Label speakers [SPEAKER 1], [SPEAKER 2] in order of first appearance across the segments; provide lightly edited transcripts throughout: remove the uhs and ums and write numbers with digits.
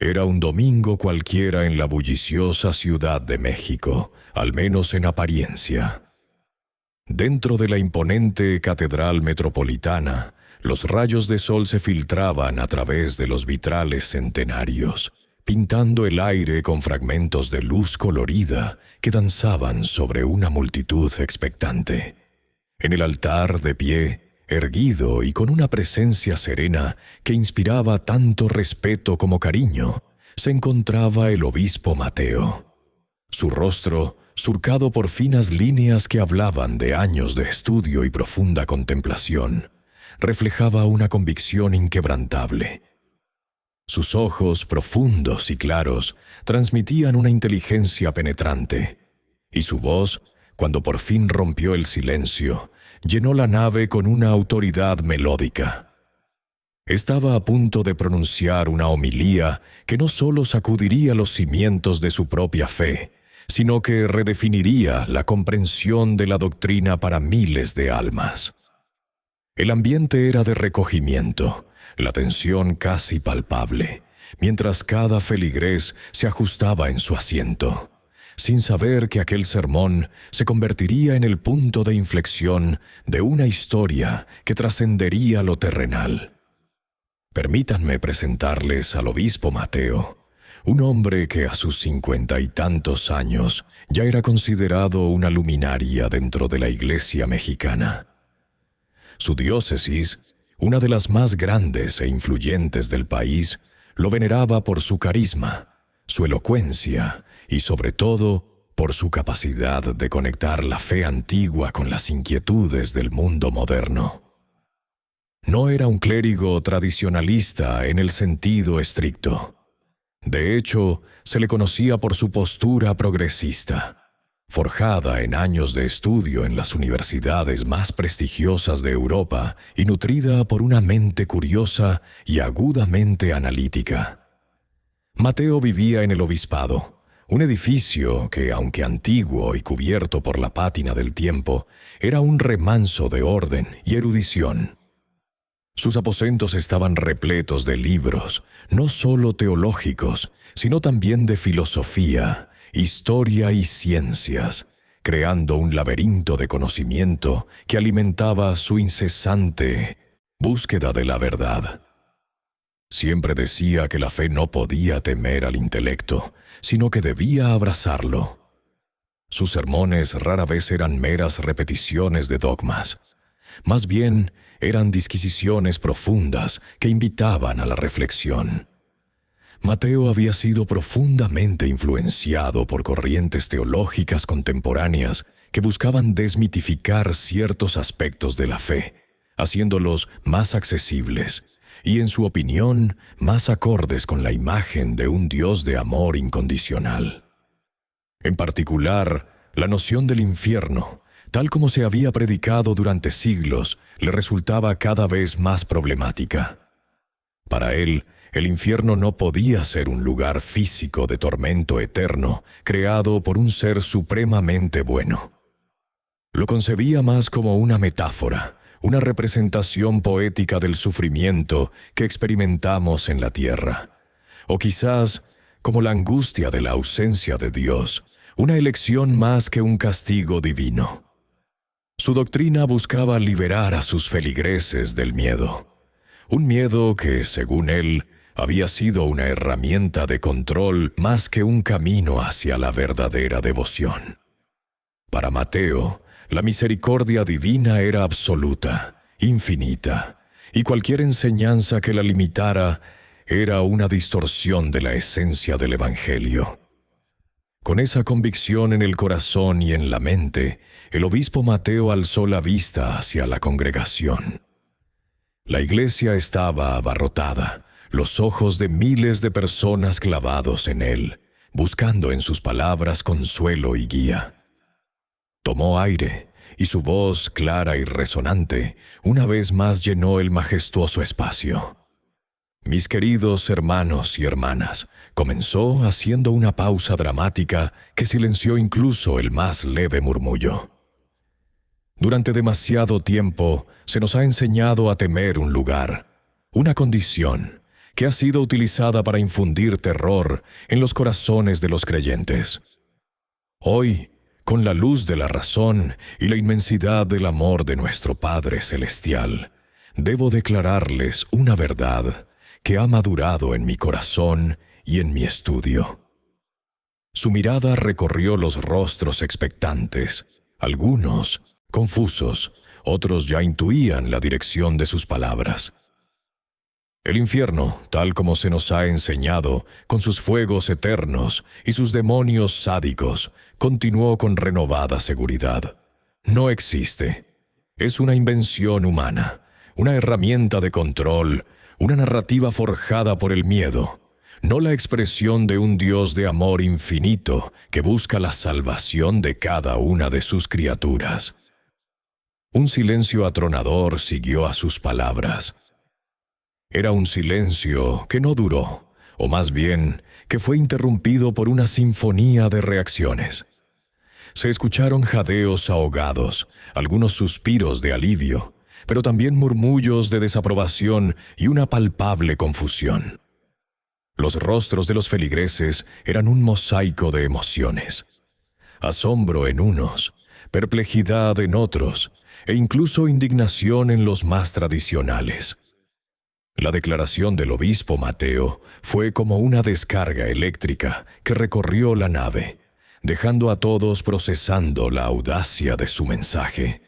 [SPEAKER 1] Era un domingo cualquiera en la bulliciosa Ciudad de México, al menos en apariencia. Dentro de la imponente Catedral Metropolitana, los rayos de sol se filtraban a través de los vitrales centenarios, pintando el aire con fragmentos de luz colorida que danzaban sobre una multitud expectante. En el altar, de pie, erguido y con una presencia serena que inspiraba tanto respeto como cariño, se encontraba el obispo Mateo. Su rostro, surcado por finas líneas que hablaban de años de estudio y profunda contemplación, reflejaba una convicción inquebrantable. Sus ojos, profundos y claros, transmitían una inteligencia penetrante, y su voz, cuando por fin rompió el silencio, llenó la nave con una autoridad melódica. Estaba a punto de pronunciar una homilía que no solo sacudiría los cimientos de su propia fe, sino que redefiniría la comprensión de la doctrina para miles de almas. El ambiente era de recogimiento, la tensión casi palpable, mientras cada feligrés se ajustaba en su asiento, sin saber que aquel sermón se convertiría en el punto de inflexión de una historia que trascendería lo terrenal. Permítanme presentarles al obispo Mateo, un hombre que a sus 50 y tantos años ya era considerado una luminaria dentro de la Iglesia mexicana. Su diócesis, una de las más grandes e influyentes del país, lo veneraba por su carisma, su elocuencia y, sobre todo, por su capacidad de conectar la fe antigua con las inquietudes del mundo moderno. No era un clérigo tradicionalista en el sentido estricto. De hecho, se le conocía por su postura progresista, forjada en años de estudio en las universidades más prestigiosas de Europa y nutrida por una mente curiosa y agudamente analítica. Mateo vivía en el obispado, un edificio que, aunque antiguo y cubierto por la pátina del tiempo, era un remanso de orden y erudición. Sus aposentos estaban repletos de libros, no solo teológicos, sino también de filosofía, historia y ciencias, creando un laberinto de conocimiento que alimentaba su incesante búsqueda de la verdad. Siempre decía que la fe no podía temer al intelecto, sino que debía abrazarlo. Sus sermones rara vez eran meras repeticiones de dogmas. Más bien, eran disquisiciones profundas que invitaban a la reflexión. Mateo había sido profundamente influenciado por corrientes teológicas contemporáneas que buscaban desmitificar ciertos aspectos de la fe, haciéndolos más accesibles y, en su opinión, más acordes con la imagen de un Dios de amor incondicional. En particular, la noción del infierno, tal como se había predicado durante siglos, le resultaba cada vez más problemática. Para él, el infierno no podía ser un lugar físico de tormento eterno, creado por un ser supremamente bueno. Lo concebía más como una metáfora, una representación poética del sufrimiento que experimentamos en la tierra, o quizás como la angustia de la ausencia de Dios, una elección más que un castigo divino. Su doctrina buscaba liberar a sus feligreses del miedo, un miedo que, según él, había sido una herramienta de control más que un camino hacia la verdadera devoción. Para Mateo, la misericordia divina era absoluta, infinita, y cualquier enseñanza que la limitara era una distorsión de la esencia del Evangelio. Con esa convicción en el corazón y en la mente, el obispo Mateo alzó la vista hacia la congregación. La iglesia estaba abarrotada, los ojos de miles de personas clavados en él, buscando en sus palabras consuelo y guía. Tomó aire, y su voz, clara y resonante, una vez más llenó el majestuoso espacio. Mis queridos hermanos y hermanas, comenzó haciendo una pausa dramática que silenció incluso el más leve murmullo. Durante demasiado tiempo se nos ha enseñado a temer un lugar, una condición, que ha sido utilizada para infundir terror en los corazones de los creyentes. Hoy, con la luz de la razón y la inmensidad del amor de nuestro Padre Celestial, debo declararles una verdad que ha madurado en mi corazón y en mi estudio. Su mirada recorrió los rostros expectantes, algunos confusos, otros ya intuían la dirección de sus palabras. El infierno, tal como se nos ha enseñado, con sus fuegos eternos y sus demonios sádicos, continuó con renovada seguridad. No existe. Es una invención humana, una herramienta de control, una narrativa forjada por el miedo, no la expresión de un Dios de amor infinito que busca la salvación de cada una de sus criaturas. Un silencio atronador siguió a sus palabras. Era un silencio que no duró, o más bien, que fue interrumpido por una sinfonía de reacciones. Se escucharon jadeos ahogados, algunos suspiros de alivio, pero también murmullos de desaprobación y una palpable confusión. Los rostros de los feligreses eran un mosaico de emociones. Asombro en unos, perplejidad en otros, e incluso indignación en los más tradicionales. La declaración del obispo Mateo fue como una descarga eléctrica que recorrió la nave, dejando a todos procesando la audacia de su mensaje.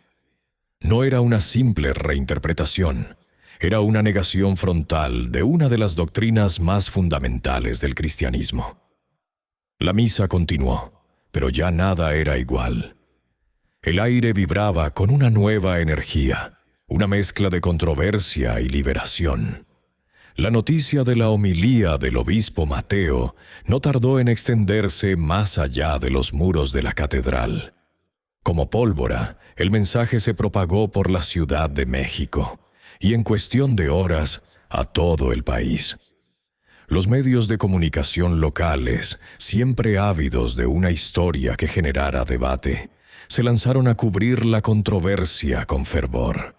[SPEAKER 1] No era una simple reinterpretación, era una negación frontal de una de las doctrinas más fundamentales del cristianismo. La misa continuó, pero ya nada era igual. El aire vibraba con una nueva energía, una mezcla de controversia y liberación. La noticia de la homilía del obispo Mateo no tardó en extenderse más allá de los muros de la catedral. Como pólvora, el mensaje se propagó por la Ciudad de México y en cuestión de horas a todo el país. Los medios de comunicación locales, siempre ávidos de una historia que generara debate, se lanzaron a cubrir la controversia con fervor.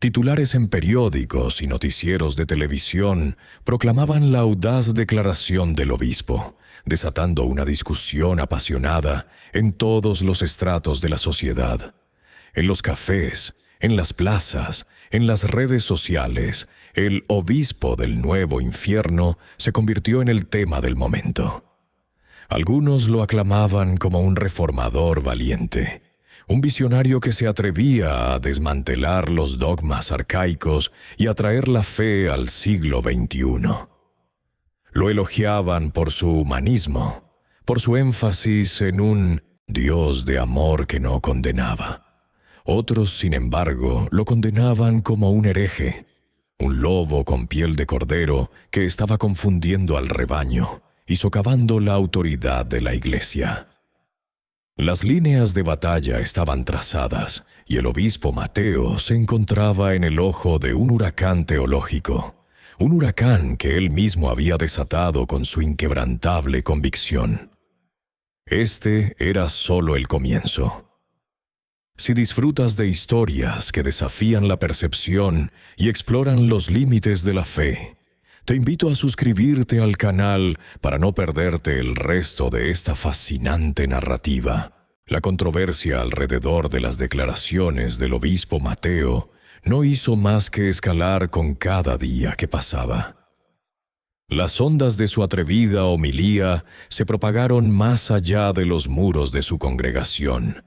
[SPEAKER 1] Titulares en periódicos y noticieros de televisión proclamaban la audaz declaración del obispo, desatando una discusión apasionada en todos los estratos de la sociedad. En los cafés, en las plazas, en las redes sociales, el obispo del nuevo infierno se convirtió en el tema del momento. Algunos lo aclamaban como un reformador valiente, un visionario que se atrevía a desmantelar los dogmas arcaicos y a traer la fe al siglo XXI. Lo elogiaban por su humanismo, por su énfasis en un Dios de amor que no condenaba. Otros, sin embargo, lo condenaban como un hereje, un lobo con piel de cordero que estaba confundiendo al rebaño y socavando la autoridad de la Iglesia. Las líneas de batalla estaban trazadas y el obispo Mateo se encontraba en el ojo de un huracán teológico, un huracán que él mismo había desatado con su inquebrantable convicción. Este era solo el comienzo. Si disfrutas de historias que desafían la percepción y exploran los límites de la fe, te invito a suscribirte al canal para no perderte el resto de esta fascinante narrativa. La controversia alrededor de las declaraciones del obispo Mateo no hizo más que escalar con cada día que pasaba. Las ondas de su atrevida homilía se propagaron más allá de los muros de su congregación,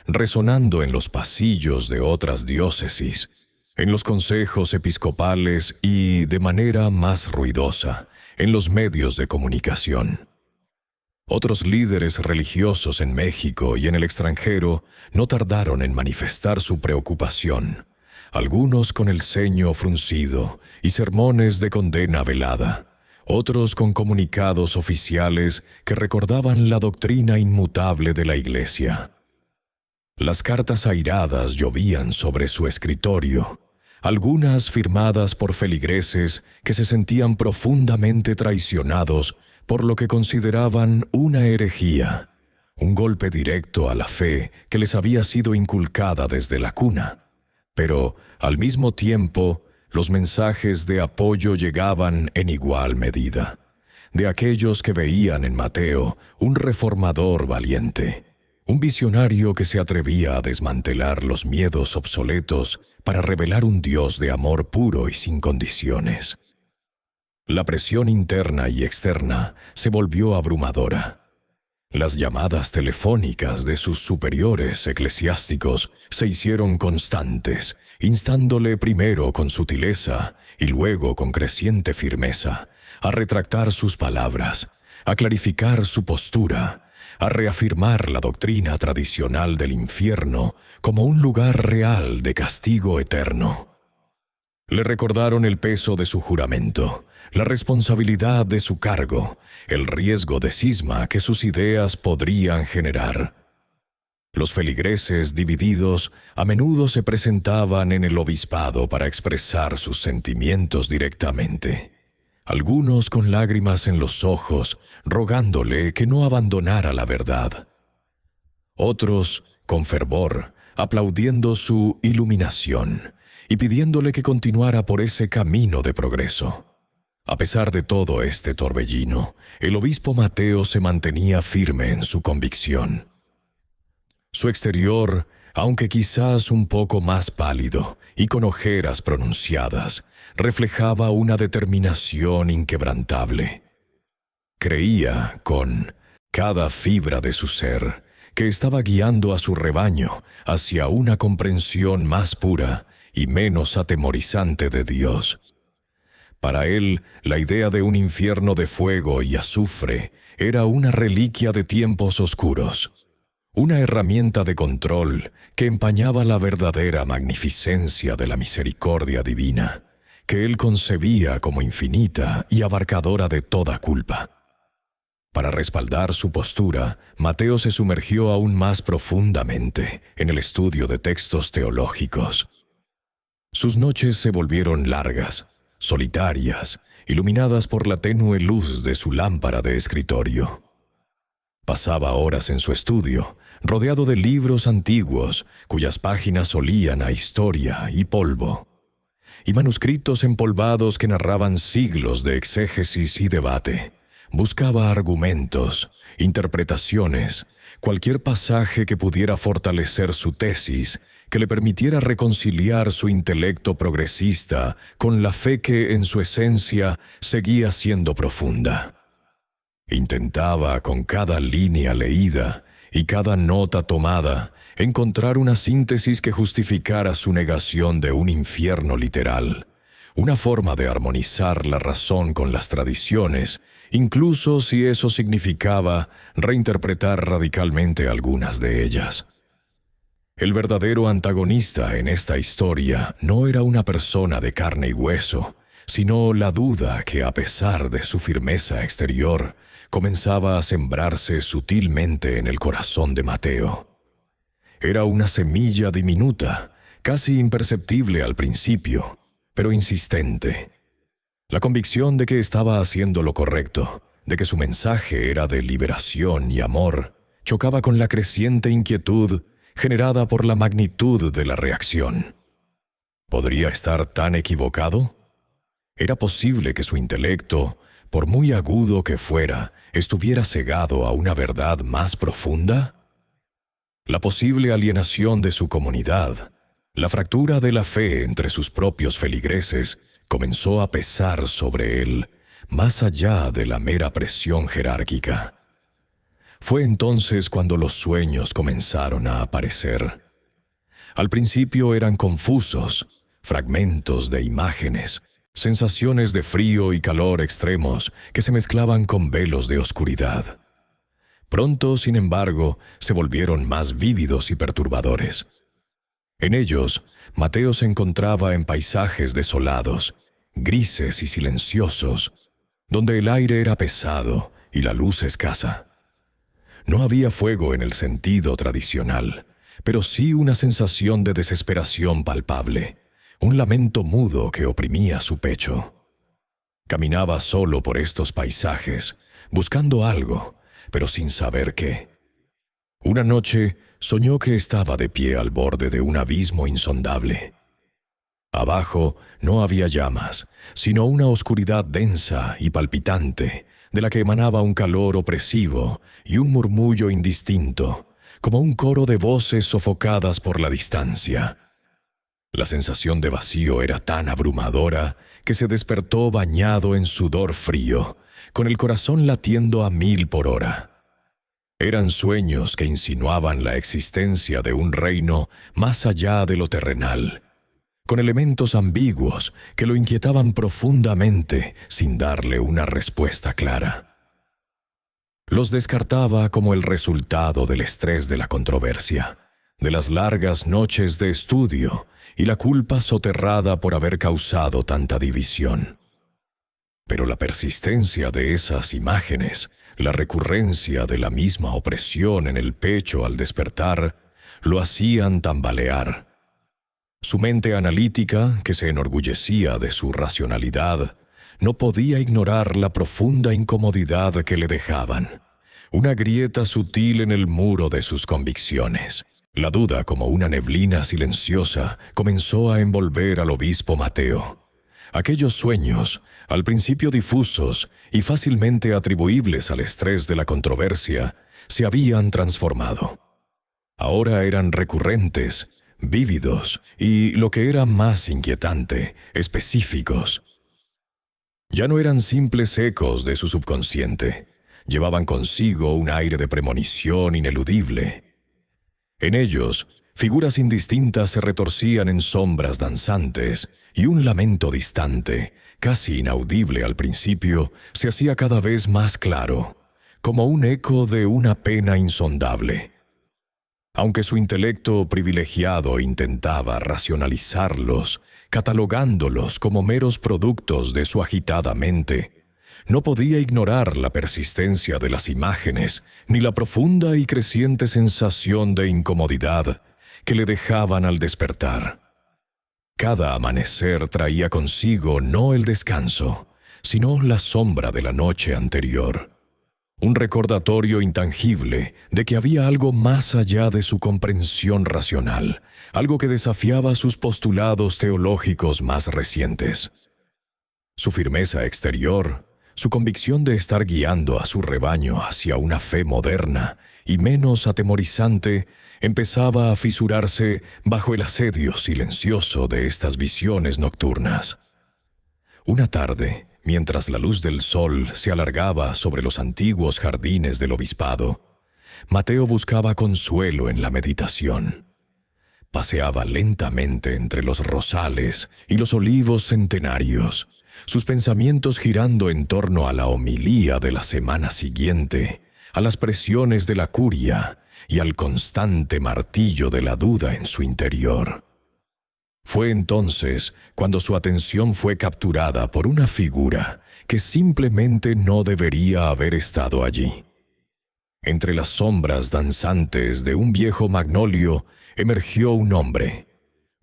[SPEAKER 1] resonando en los pasillos de otras diócesis, en los consejos episcopales y, de manera más ruidosa, en los medios de comunicación. Otros líderes religiosos en México y en el extranjero no tardaron en manifestar su preocupación, algunos con el ceño fruncido y sermones de condena velada, otros con comunicados oficiales que recordaban la doctrina inmutable de la Iglesia. Las cartas airadas llovían sobre su escritorio, algunas firmadas por feligreses que se sentían profundamente traicionados por lo que consideraban una herejía, un golpe directo a la fe que les había sido inculcada desde la cuna, pero, al mismo tiempo, los mensajes de apoyo llegaban en igual medida, de aquellos que veían en Mateo un reformador valiente, un visionario que se atrevía a desmantelar los miedos obsoletos para revelar un Dios de amor puro y sin condiciones. La presión interna y externa se volvió abrumadora. Las llamadas telefónicas de sus superiores eclesiásticos se hicieron constantes, instándole primero con sutileza y luego con creciente firmeza a retractar sus palabras, a clarificar su postura, a reafirmar la doctrina tradicional del infierno como un lugar real de castigo eterno. Le recordaron el peso de su juramento, la responsabilidad de su cargo, el riesgo de cisma que sus ideas podrían generar. Los feligreses divididos a menudo se presentaban en el obispado para expresar sus sentimientos directamente. Algunos con lágrimas en los ojos, rogándole que no abandonara la verdad. Otros, con fervor, aplaudiendo su iluminación y pidiéndole que continuara por ese camino de progreso. A pesar de todo este torbellino, el obispo Mateo se mantenía firme en su convicción. Su exterior, aunque quizás un poco más pálido y con ojeras pronunciadas, reflejaba una determinación inquebrantable. Creía, con cada fibra de su ser, que estaba guiando a su rebaño hacia una comprensión más pura y menos atemorizante de Dios. Para él, la idea de un infierno de fuego y azufre era una reliquia de tiempos oscuros, una herramienta de control que empañaba la verdadera magnificencia de la misericordia divina, que él concebía como infinita y abarcadora de toda culpa. Para respaldar su postura, Mateo se sumergió aún más profundamente en el estudio de textos teológicos. Sus noches se volvieron largas, solitarias, iluminadas por la tenue luz de su lámpara de escritorio. Pasaba horas en su estudio, rodeado de libros antiguos cuyas páginas olían a historia y polvo, y manuscritos empolvados que narraban siglos de exégesis y debate. Buscaba argumentos, interpretaciones, cualquier pasaje que pudiera fortalecer su tesis, que le permitiera reconciliar su intelecto progresista con la fe que, en su esencia, seguía siendo profunda. Intentaba, con cada línea leída y cada nota tomada, encontrar una síntesis que justificara su negación de un infierno literal, una forma de armonizar la razón con las tradiciones, incluso si eso significaba reinterpretar radicalmente algunas de ellas. El verdadero antagonista en esta historia no era una persona de carne y hueso, sino la duda que, a pesar de su firmeza exterior, comenzaba a sembrarse sutilmente en el corazón de Mateo. Era una semilla diminuta, casi imperceptible al principio, pero insistente. La convicción de que estaba haciendo lo correcto, de que su mensaje era de liberación y amor, chocaba con la creciente inquietud generada por la magnitud de la reacción. ¿Podría estar tan equivocado? ¿Era posible que su intelecto, por muy agudo que fuera, estuviera cegado a una verdad más profunda? La posible alienación de su comunidad, la fractura de la fe entre sus propios feligreses, comenzó a pesar sobre él, más allá de la mera presión jerárquica. Fue entonces cuando los sueños comenzaron a aparecer. Al principio eran confusos, fragmentos de imágenes, sensaciones de frío y calor extremos que se mezclaban con velos de oscuridad. Pronto, sin embargo, se volvieron más vívidos y perturbadores. En ellos, Mateo se encontraba en paisajes desolados, grises y silenciosos, donde el aire era pesado y la luz escasa. No había fuego en el sentido tradicional, pero sí una sensación de desesperación palpable, un lamento mudo que oprimía su pecho. Caminaba solo por estos paisajes, buscando algo, pero sin saber qué. Una noche soñó que estaba de pie al borde de un abismo insondable. Abajo no había llamas, sino una oscuridad densa y palpitante, de la que emanaba un calor opresivo y un murmullo indistinto, como un coro de voces sofocadas por la distancia. La sensación de vacío era tan abrumadora que se despertó bañado en sudor frío, con el corazón latiendo a 1000 por hora. Eran sueños que insinuaban la existencia de un reino más allá de lo terrenal, con elementos ambiguos que lo inquietaban profundamente sin darle una respuesta clara. Los descartaba como el resultado del estrés de la controversia, de las largas noches de estudio y la culpa soterrada por haber causado tanta división. Pero la persistencia de esas imágenes, la recurrencia de la misma opresión en el pecho al despertar, lo hacían tambalear. Su mente analítica, que se enorgullecía de su racionalidad, no podía ignorar la profunda incomodidad que le dejaban, una grieta sutil en el muro de sus convicciones. La duda, como una neblina silenciosa, comenzó a envolver al obispo Mateo. Aquellos sueños, al principio difusos y fácilmente atribuibles al estrés de la controversia, se habían transformado. Ahora eran recurrentes, vívidos y, lo que era más inquietante, específicos. Ya no eran simples ecos de su subconsciente, llevaban consigo un aire de premonición ineludible. En ellos, figuras indistintas se retorcían en sombras danzantes y un lamento distante, casi inaudible al principio, se hacía cada vez más claro, como un eco de una pena insondable. Aunque su intelecto privilegiado intentaba racionalizarlos, catalogándolos como meros productos de su agitada mente, no podía ignorar la persistencia de las imágenes ni la profunda y creciente sensación de incomodidad que le dejaban al despertar. Cada amanecer traía consigo no el descanso, sino la sombra de la noche anterior. Un recordatorio intangible de que había algo más allá de su comprensión racional, algo que desafiaba sus postulados teológicos más recientes. Su firmeza exterior, su convicción de estar guiando a su rebaño hacia una fe moderna y menos atemorizante, empezaba a fisurarse bajo el asedio silencioso de estas visiones nocturnas. Una tarde, mientras la luz del sol se alargaba sobre los antiguos jardines del obispado, Mateo buscaba consuelo en la meditación. Paseaba lentamente entre los rosales y los olivos centenarios, sus pensamientos girando en torno a la homilía de la semana siguiente, a las presiones de la curia y al constante martillo de la duda en su interior. Fue entonces cuando su atención fue capturada por una figura que simplemente no debería haber estado allí. Entre las sombras danzantes de un viejo magnolio emergió un hombre.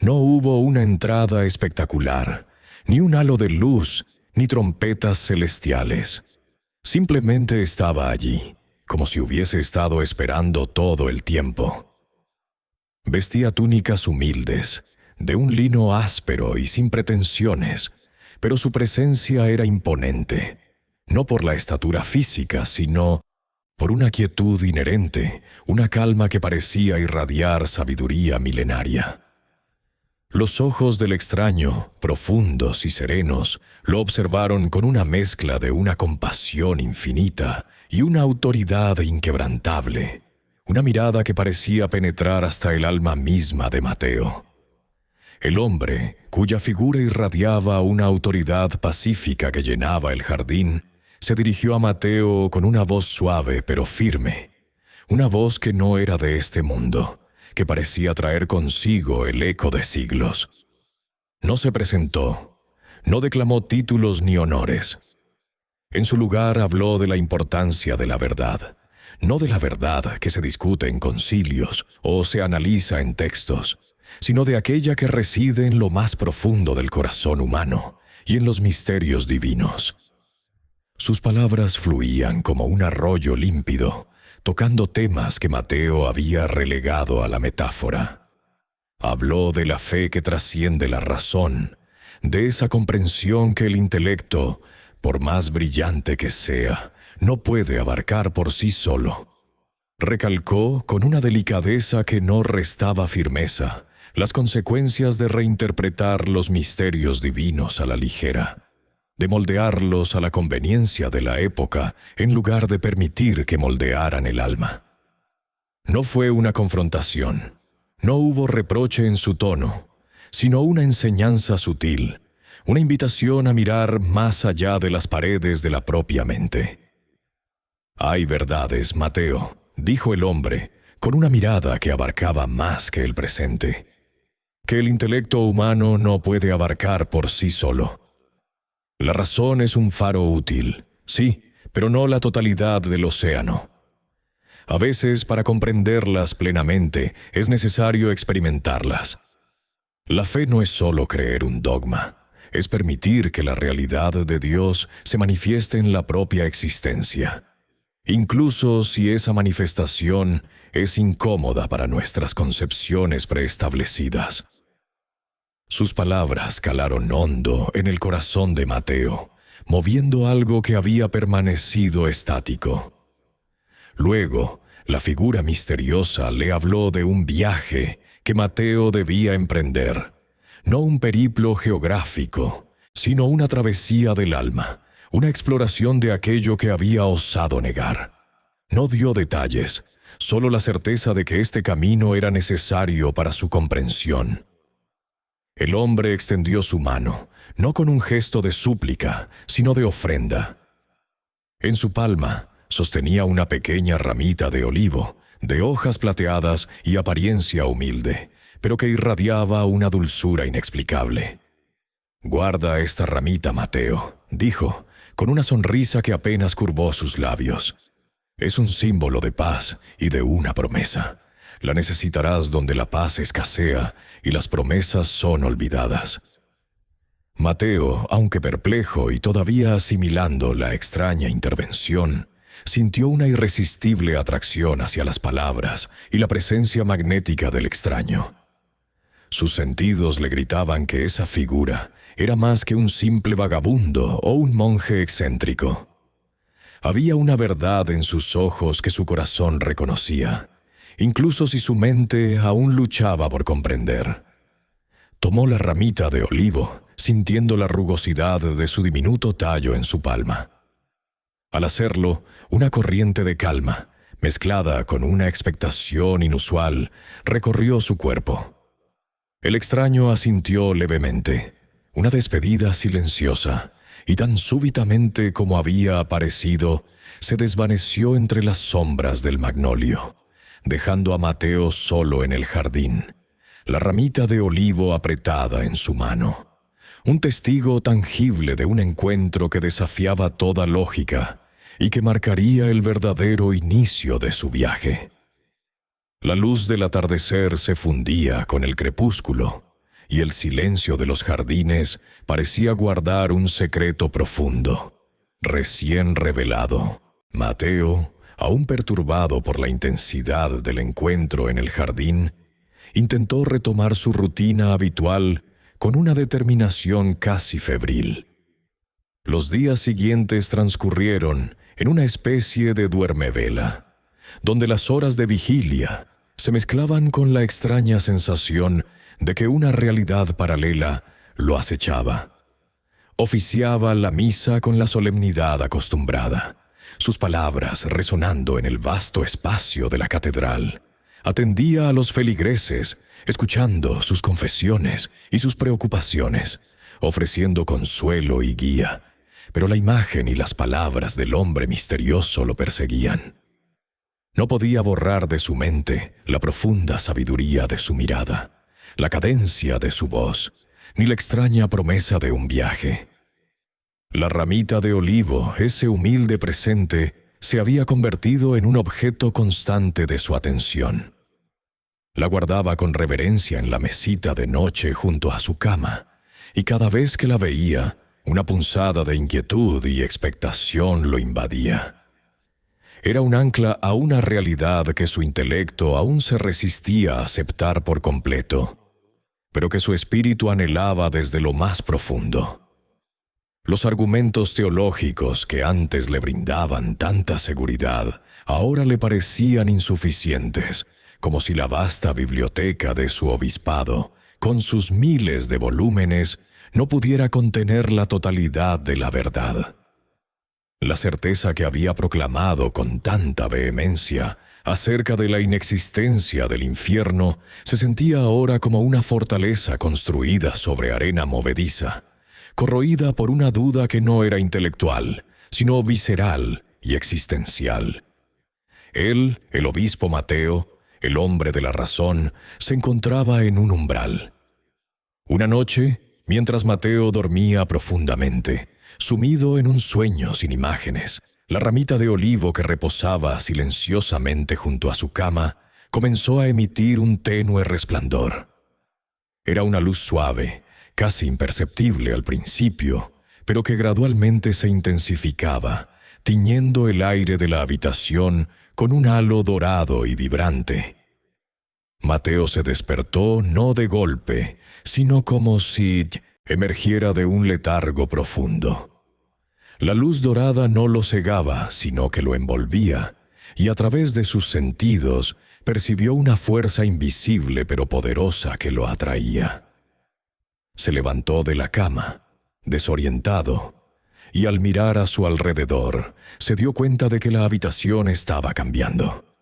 [SPEAKER 1] No hubo una entrada espectacular, ni un halo de luz, ni trompetas celestiales. Simplemente estaba allí, como si hubiese estado esperando todo el tiempo. Vestía túnicas humildes, de un lino áspero y sin pretensiones, pero su presencia era imponente, no por la estatura física, sino por una quietud inherente, una calma que parecía irradiar sabiduría milenaria. Los ojos del extraño, profundos y serenos, lo observaron con una mezcla de una compasión infinita y una autoridad inquebrantable, una mirada que parecía penetrar hasta el alma misma de Mateo. El hombre, cuya figura irradiaba una autoridad pacífica que llenaba el jardín, se dirigió a Mateo con una voz suave pero firme, una voz que no era de este mundo, que parecía traer consigo el eco de siglos. No se presentó, no declamó títulos ni honores. En su lugar habló de la importancia de la verdad, no de la verdad que se discute en concilios o se analiza en textos, sino de aquella que reside en lo más profundo del corazón humano y en los misterios divinos. Sus palabras fluían como un arroyo límpido, tocando temas que Mateo había relegado a la metáfora. Habló de la fe que trasciende la razón, de esa comprensión que el intelecto, por más brillante que sea, no puede abarcar por sí solo. Recalcó, con una delicadeza que no restaba firmeza, las consecuencias de reinterpretar los misterios divinos a la ligera, de moldearlos a la conveniencia de la época en lugar de permitir que moldearan el alma. No fue una confrontación, no hubo reproche en su tono, sino una enseñanza sutil, una invitación a mirar más allá de las paredes de la propia mente. «Hay verdades, Mateo», dijo el hombre, con una mirada que abarcaba más que el presente, que el intelecto humano no puede abarcar por sí solo. La razón es un faro útil, sí, pero no la totalidad del océano. A veces, para comprenderlas plenamente, es necesario experimentarlas. La fe no es solo creer un dogma, es permitir que la realidad de Dios se manifieste en la propia existencia, incluso si esa manifestación es incómoda para nuestras concepciones preestablecidas. Sus palabras calaron hondo en el corazón de Mateo, moviendo algo que había permanecido estático. Luego, la figura misteriosa le habló de un viaje que Mateo debía emprender, no un periplo geográfico, sino una travesía del alma, una exploración de aquello que había osado negar. No dio detalles, solo la certeza de que este camino era necesario para su comprensión. El hombre extendió su mano, no con un gesto de súplica, sino de ofrenda. En su palma sostenía una pequeña ramita de olivo, de hojas plateadas y apariencia humilde, pero que irradiaba una dulzura inexplicable. «Guarda esta ramita, Mateo», dijo, con una sonrisa que apenas curvó sus labios. «Es un símbolo de paz y de una promesa. La necesitarás donde la paz escasea y las promesas son olvidadas». Mateo, aunque perplejo y todavía asimilando la extraña intervención, sintió una irresistible atracción hacia las palabras y la presencia magnética del extraño. Sus sentidos le gritaban que esa figura era más que un simple vagabundo o un monje excéntrico. Había una verdad en sus ojos que su corazón reconocía, incluso si su mente aún luchaba por comprender. Tomó la ramita de olivo, sintiendo la rugosidad de su diminuto tallo en su palma. Al hacerlo, una corriente de calma, mezclada con una expectación inusual, recorrió su cuerpo. El extraño asintió levemente, una despedida silenciosa, y tan súbitamente como había aparecido, se desvaneció entre las sombras del magnolio, dejando a Mateo solo en el jardín, la ramita de olivo apretada en su mano, un testigo tangible de un encuentro que desafiaba toda lógica y que marcaría el verdadero inicio de su viaje. La luz del atardecer se fundía con el crepúsculo, y el silencio de los jardines parecía guardar un secreto profundo, recién revelado. Mateo, aún perturbado por la intensidad del encuentro en el jardín, intentó retomar su rutina habitual con una determinación casi febril. Los días siguientes transcurrieron en una especie de duermevela, donde las horas de vigilia se mezclaban con la extraña sensación de que una realidad paralela lo acechaba. Oficiaba la misa con la solemnidad acostumbrada, sus palabras resonando en el vasto espacio de la catedral. Atendía a los feligreses, escuchando sus confesiones y sus preocupaciones, ofreciendo consuelo y guía, pero la imagen y las palabras del hombre misterioso lo perseguían. No podía borrar de su mente la profunda sabiduría de su mirada, la cadencia de su voz, ni la extraña promesa de un viaje. La ramita de olivo, ese humilde presente, se había convertido en un objeto constante de su atención. La guardaba con reverencia en la mesita de noche junto a su cama, y cada vez que la veía, una punzada de inquietud y expectación lo invadía. Era un ancla a una realidad que su intelecto aún se resistía a aceptar por completo. pero que su espíritu anhelaba desde lo más profundo. Los argumentos teológicos que antes le brindaban tanta seguridad, ahora le parecían insuficientes, como si la vasta biblioteca de su obispado, con sus miles de volúmenes, no pudiera contener la totalidad de la verdad. La certeza que había proclamado con tanta vehemencia acerca de la inexistencia del infierno se sentía ahora como una fortaleza construida sobre arena movediza, corroída por una duda que no era intelectual, sino visceral y existencial. Él, el obispo Mateo, el hombre de la razón, se encontraba en un umbral. Una noche, mientras Mateo dormía profundamente, sumido en un sueño sin imágenes, la ramita de olivo que reposaba silenciosamente junto a su cama comenzó a emitir un tenue resplandor. Era una luz suave, casi imperceptible al principio, pero que gradualmente se intensificaba, tiñendo el aire de la habitación con un halo dorado y vibrante. Mateo se despertó no de golpe, sino como si emergiera de un letargo profundo. La luz dorada no lo cegaba, sino que lo envolvía, y a través de sus sentidos percibió una fuerza invisible pero poderosa que lo atraía. Se levantó de la cama, desorientado, y al mirar a su alrededor, se dio cuenta de que la habitación estaba cambiando.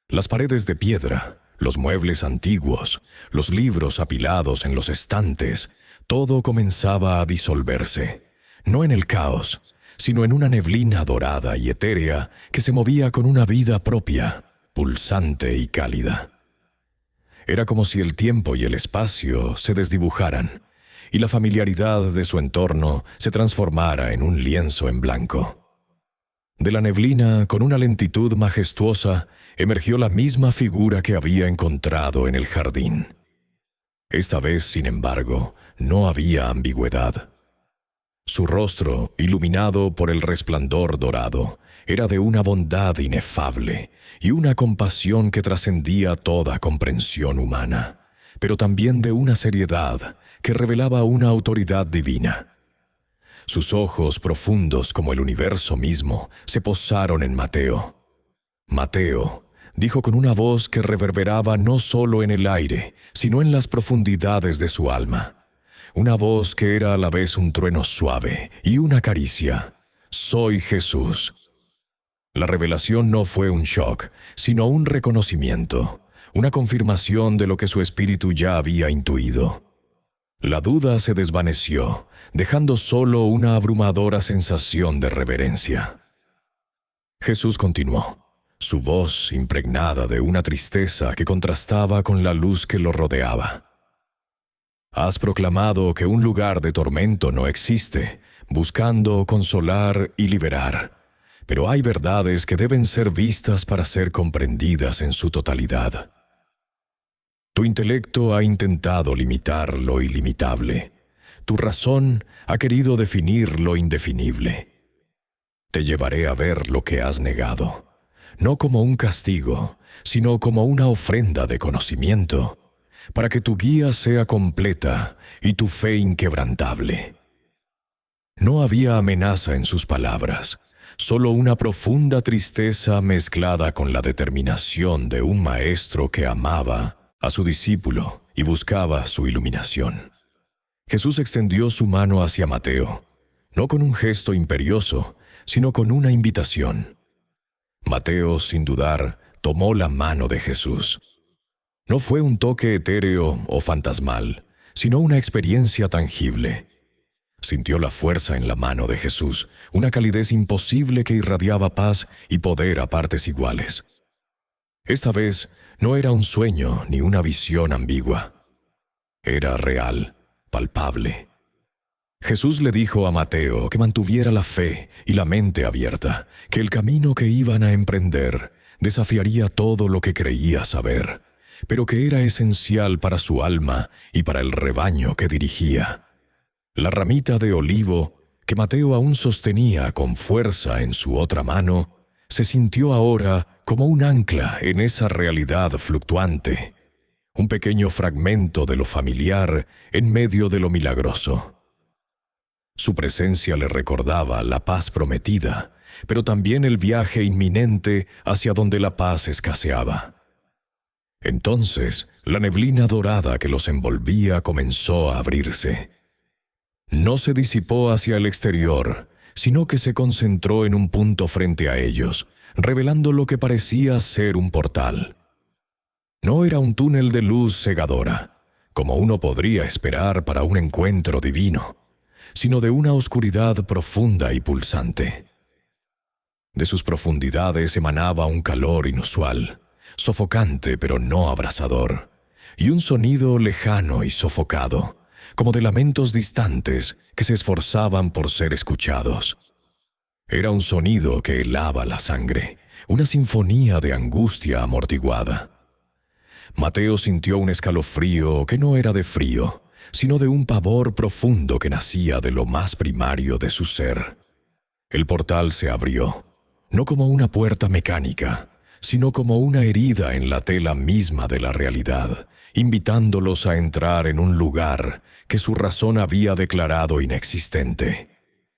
[SPEAKER 1] Las paredes de piedra, los muebles antiguos, los libros apilados en los estantes, todo comenzaba a disolverse, no en el caos, sino en una neblina dorada y etérea que se movía con una vida propia, pulsante y cálida. Era como si el tiempo y el espacio se desdibujaran, y la familiaridad de su entorno se transformara en un lienzo en blanco. De la neblina, con una lentitud majestuosa, emergió la misma figura que había encontrado en el jardín. Esta vez, sin embargo, no había ambigüedad. Su rostro, iluminado por el resplandor dorado, era de una bondad inefable y una compasión que trascendía toda comprensión humana, pero también de una seriedad que revelaba una autoridad divina. Sus ojos, profundos como el universo mismo, se posaron en Mateo. «Mateo», dijo con una voz que reverberaba no solo en el aire, sino en las profundidades de su alma. Una voz que era a la vez un trueno suave y una caricia. «Soy Jesús». La revelación no fue un shock, sino un reconocimiento, una confirmación de lo que su espíritu ya había intuido. La duda se desvaneció, dejando solo una abrumadora sensación de reverencia. Jesús continuó, su voz impregnada de una tristeza que contrastaba con la luz que lo rodeaba. «Has proclamado que un lugar de tormento no existe, buscando consolar y liberar. Pero hay verdades que deben ser vistas para ser comprendidas en su totalidad. Tu intelecto ha intentado limitar lo ilimitable. Tu razón ha querido definir lo indefinible. Te llevaré a ver lo que has negado, no como un castigo, sino como una ofrenda de conocimiento, para que tu guía sea completa y tu fe inquebrantable». No había amenaza en sus palabras, solo una profunda tristeza mezclada con la determinación de un maestro que amaba a su discípulo y buscaba su iluminación. Jesús extendió su mano hacia Mateo, no con un gesto imperioso, sino con una invitación. Mateo, sin dudar, tomó la mano de Jesús. No fue un toque etéreo o fantasmal, sino una experiencia tangible. Sintió la fuerza en la mano de Jesús, una calidez imposible que irradiaba paz y poder a partes iguales. Esta vez no era un sueño ni una visión ambigua. Era real, palpable. Jesús le dijo a Mateo que mantuviera la fe y la mente abierta, que el camino que iban a emprender desafiaría todo lo que creía saber, pero que era esencial para su alma y para el rebaño que dirigía. La ramita de olivo, que Mateo aún sostenía con fuerza en su otra mano, se sintió ahora como un ancla en esa realidad fluctuante, un pequeño fragmento de lo familiar en medio de lo milagroso. Su presencia le recordaba la paz prometida, pero también el viaje inminente hacia donde la paz escaseaba. Entonces, la neblina dorada que los envolvía comenzó a abrirse. No se disipó hacia el exterior, sino que se concentró en un punto frente a ellos, revelando lo que parecía ser un portal. No era un túnel de luz cegadora, como uno podría esperar para un encuentro divino, sino de una oscuridad profunda y pulsante. De sus profundidades emanaba un calor inusual, sofocante pero no abrasador, y un sonido lejano y sofocado, como de lamentos distantes que se esforzaban por ser escuchados. Era un sonido que helaba la sangre, una sinfonía de angustia amortiguada. Mateo sintió un escalofrío que no era de frío, sino de un pavor profundo que nacía de lo más primario de su ser. El portal se abrió, no como una puerta mecánica, sino como una herida en la tela misma de la realidad, invitándolos a entrar en un lugar que su razón había declarado inexistente.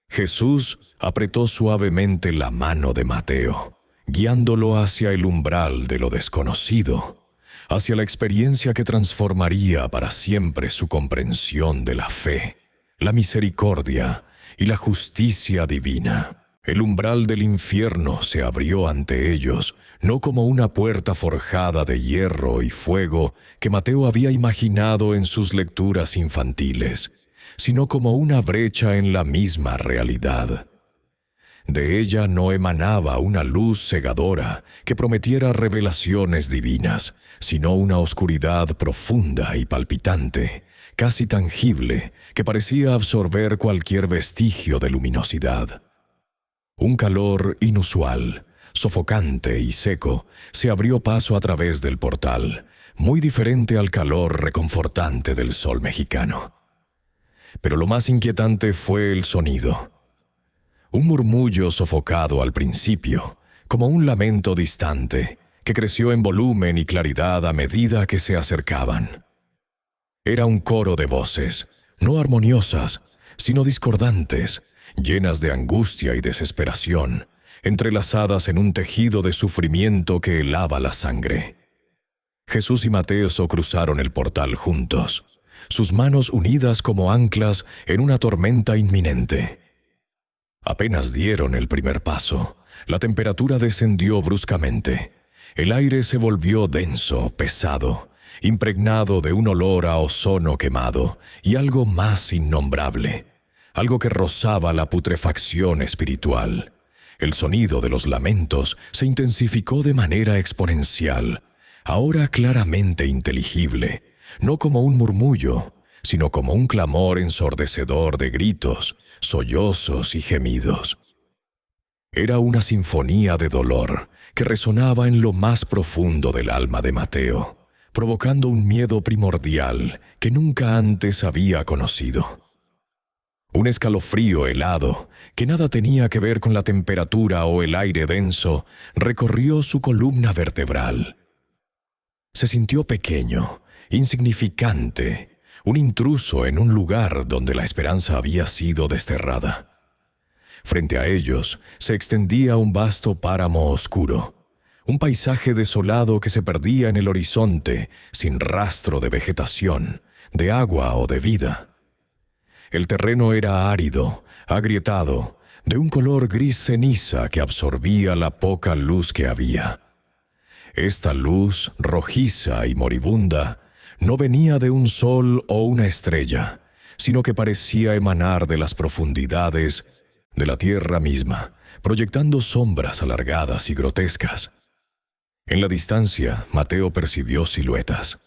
[SPEAKER 1] Jesús apretó suavemente la mano de Mateo, guiándolo hacia el umbral de lo desconocido, hacia la experiencia que transformaría para siempre su comprensión de la fe, la misericordia y la justicia divina. El umbral del infierno se abrió ante ellos, no como una puerta forjada de hierro y fuego que Mateo había imaginado en sus lecturas infantiles, sino como una brecha en la misma realidad. De ella no emanaba una luz cegadora que prometiera revelaciones divinas, sino una oscuridad profunda y palpitante, casi tangible, que parecía absorber cualquier vestigio de luminosidad. Un calor inusual, sofocante y seco, se abrió paso a través del portal, muy diferente al calor reconfortante del sol mexicano. Pero lo más inquietante fue el sonido. Un murmullo sofocado al principio, como un lamento distante, que creció en volumen y claridad a medida que se acercaban. Era un coro de voces, no armoniosas, sino discordantes, llenas de angustia y desesperación, entrelazadas en un tejido de sufrimiento que helaba la sangre. Jesús y Mateo cruzaron el portal juntos, sus manos unidas como anclas en una tormenta inminente. Apenas dieron el primer paso, la temperatura descendió bruscamente. El aire se volvió denso, pesado, impregnado de un olor a ozono quemado y algo más innombrable, algo que rozaba la putrefacción espiritual. El sonido de los lamentos se intensificó de manera exponencial, ahora claramente inteligible, no como un murmullo, sino como un clamor ensordecedor de gritos, sollozos y gemidos. Era una sinfonía de dolor que resonaba en lo más profundo del alma de Mateo, provocando un miedo primordial que nunca antes había conocido. Un escalofrío helado, que nada tenía que ver con la temperatura o el aire denso, recorrió su columna vertebral. Se sintió pequeño, insignificante, un intruso en un lugar donde la esperanza había sido desterrada. Frente a ellos se extendía un vasto páramo oscuro, un paisaje desolado que se perdía en el horizonte sin rastro de vegetación, de agua o de vida. El terreno era árido, agrietado, de un color gris ceniza que absorbía la poca luz que había. Esta luz, rojiza y moribunda, no venía de un sol o una estrella, sino que parecía emanar de las profundidades de la tierra misma, proyectando sombras alargadas y grotescas. En la distancia, Mateo percibió siluetas.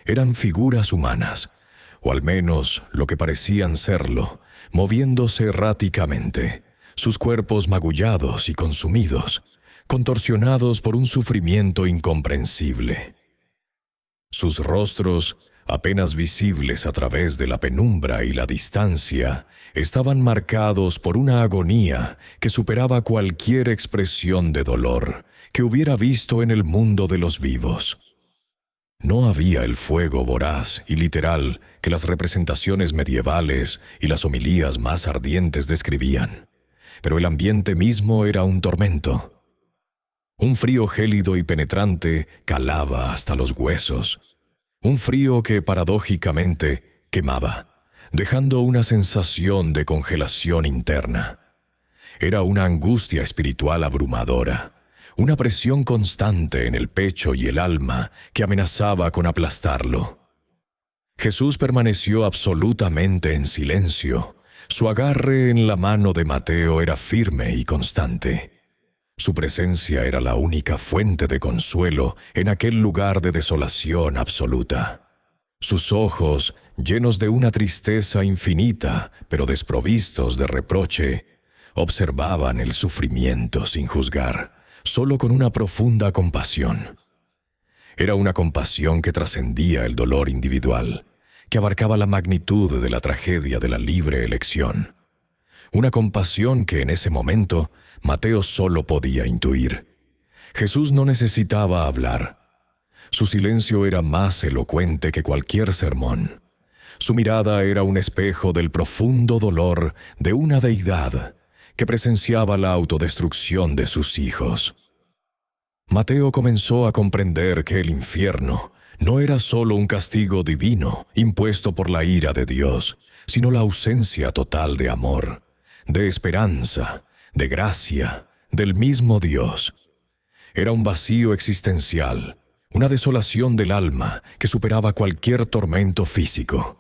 [SPEAKER 1] Eran figuras humanas, o al menos lo que parecían serlo, moviéndose erráticamente, sus cuerpos magullados y consumidos, contorsionados por un sufrimiento incomprensible. Sus rostros, apenas visibles a través de la penumbra y la distancia, estaban marcados por una agonía que superaba cualquier expresión de dolor que hubiera visto en el mundo de los vivos. No había el fuego voraz y literal que las representaciones medievales y las homilías más ardientes describían, pero el ambiente mismo era un tormento. Un frío gélido y penetrante calaba hasta los huesos, un frío que paradójicamente quemaba, dejando una sensación de congelación interna. Era una angustia espiritual abrumadora, una presión constante en el pecho y el alma que amenazaba con aplastarlo. Jesús permaneció absolutamente en silencio. Su agarre en la mano de Mateo era firme y constante. Su presencia era la única fuente de consuelo en aquel lugar de desolación absoluta. Sus ojos, llenos de una tristeza infinita, pero desprovistos de reproche, observaban el sufrimiento sin juzgar, solo con una profunda compasión. Era una compasión que trascendía el dolor individual, que abarcaba la magnitud de la tragedia de la libre elección. Una compasión que en ese momento Mateo solo podía intuir. Jesús no necesitaba hablar. Su silencio era más elocuente que cualquier sermón. Su mirada era un espejo del profundo dolor de una deidad que presenciaba la autodestrucción de sus hijos. Mateo comenzó a comprender que el infierno no era solo un castigo divino impuesto por la ira de Dios, sino la ausencia total de amor, de esperanza, de gracia, del mismo Dios. Era un vacío existencial, una desolación del alma que superaba cualquier tormento físico.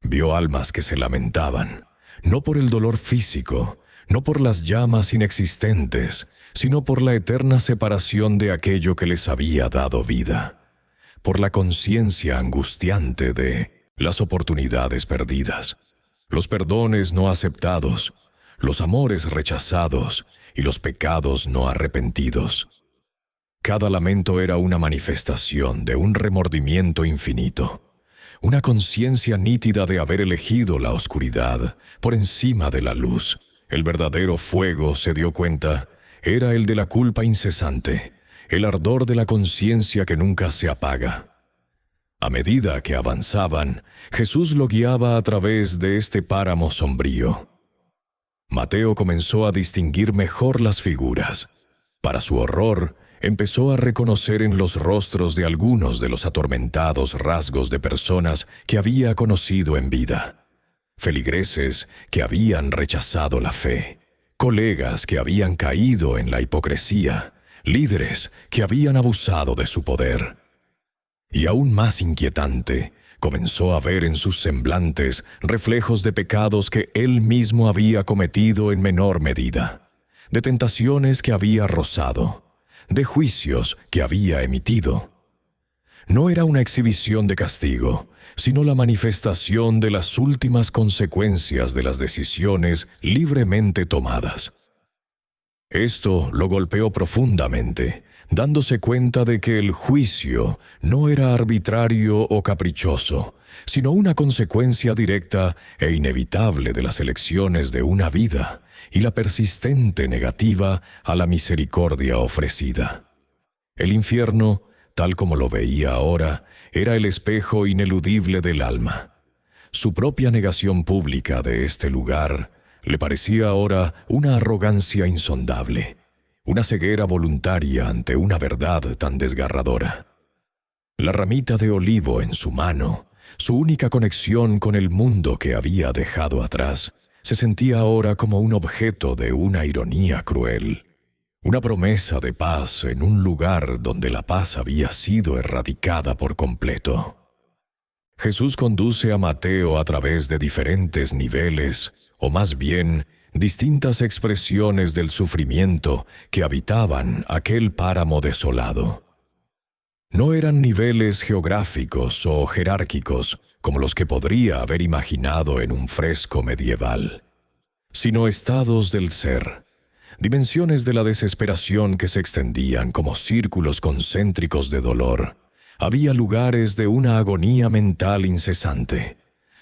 [SPEAKER 1] Vio almas que se lamentaban, no por el dolor físico, no por las llamas inexistentes, sino por la eterna separación de aquello que les había dado vida, por la conciencia angustiante de las oportunidades perdidas, los perdones no aceptados, los amores rechazados y los pecados no arrepentidos. Cada lamento era una manifestación de un remordimiento infinito, una conciencia nítida de haber elegido la oscuridad por encima de la luz. El verdadero fuego, se dio cuenta, era el de la culpa incesante, el ardor de la conciencia que nunca se apaga. A medida que avanzaban, Jesús lo guiaba a través de este páramo sombrío. Mateo comenzó a distinguir mejor las figuras. Para su horror, empezó a reconocer en los rostros de algunos de los atormentados rasgos de personas que había conocido en vida. Feligreses que habían rechazado la fe, colegas que habían caído en la hipocresía, líderes que habían abusado de su poder. Y aún más inquietante, comenzó a ver en sus semblantes reflejos de pecados que él mismo había cometido en menor medida, de tentaciones que había rozado, de juicios que había emitido. No era una exhibición de castigo, sino la manifestación de las últimas consecuencias de las decisiones libremente tomadas. Esto lo golpeó profundamente, dándose cuenta de que el juicio no era arbitrario o caprichoso, sino una consecuencia directa e inevitable de las elecciones de una vida y la persistente negativa a la misericordia ofrecida. El infierno, tal como lo veía ahora, era el espejo ineludible del alma. Su propia negación pública de este lugar le parecía ahora una arrogancia insondable, una ceguera voluntaria ante una verdad tan desgarradora. La ramita de olivo en su mano, su única conexión con el mundo que había dejado atrás, se sentía ahora como un objeto de una ironía cruel. Una promesa de paz en un lugar donde la paz había sido erradicada por completo. Jesús conduce a Mateo a través de diferentes niveles, o más bien, distintas expresiones del sufrimiento que habitaban aquel páramo desolado. No eran niveles geográficos o jerárquicos como los que podría haber imaginado en un fresco medieval, sino estados del ser, dimensiones de la desesperación que se extendían como círculos concéntricos de dolor. Había lugares de una agonía mental incesante,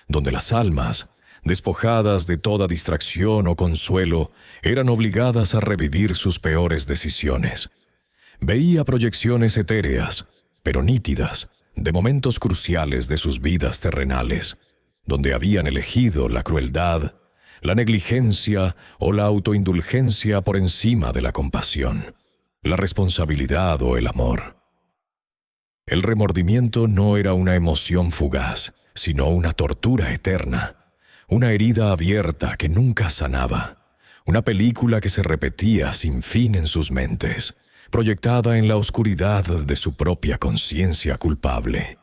[SPEAKER 1] donde las almas, despojadas de toda distracción o consuelo, eran obligadas a revivir sus peores decisiones. Veía proyecciones etéreas, pero nítidas, de momentos cruciales de sus vidas terrenales, donde habían elegido la crueldad, la negligencia o la autoindulgencia por encima de la compasión, la responsabilidad o el amor. El remordimiento no era una emoción fugaz, sino una tortura eterna, una herida abierta que nunca sanaba, una película que se repetía sin fin en sus mentes, proyectada en la oscuridad de su propia conciencia culpable.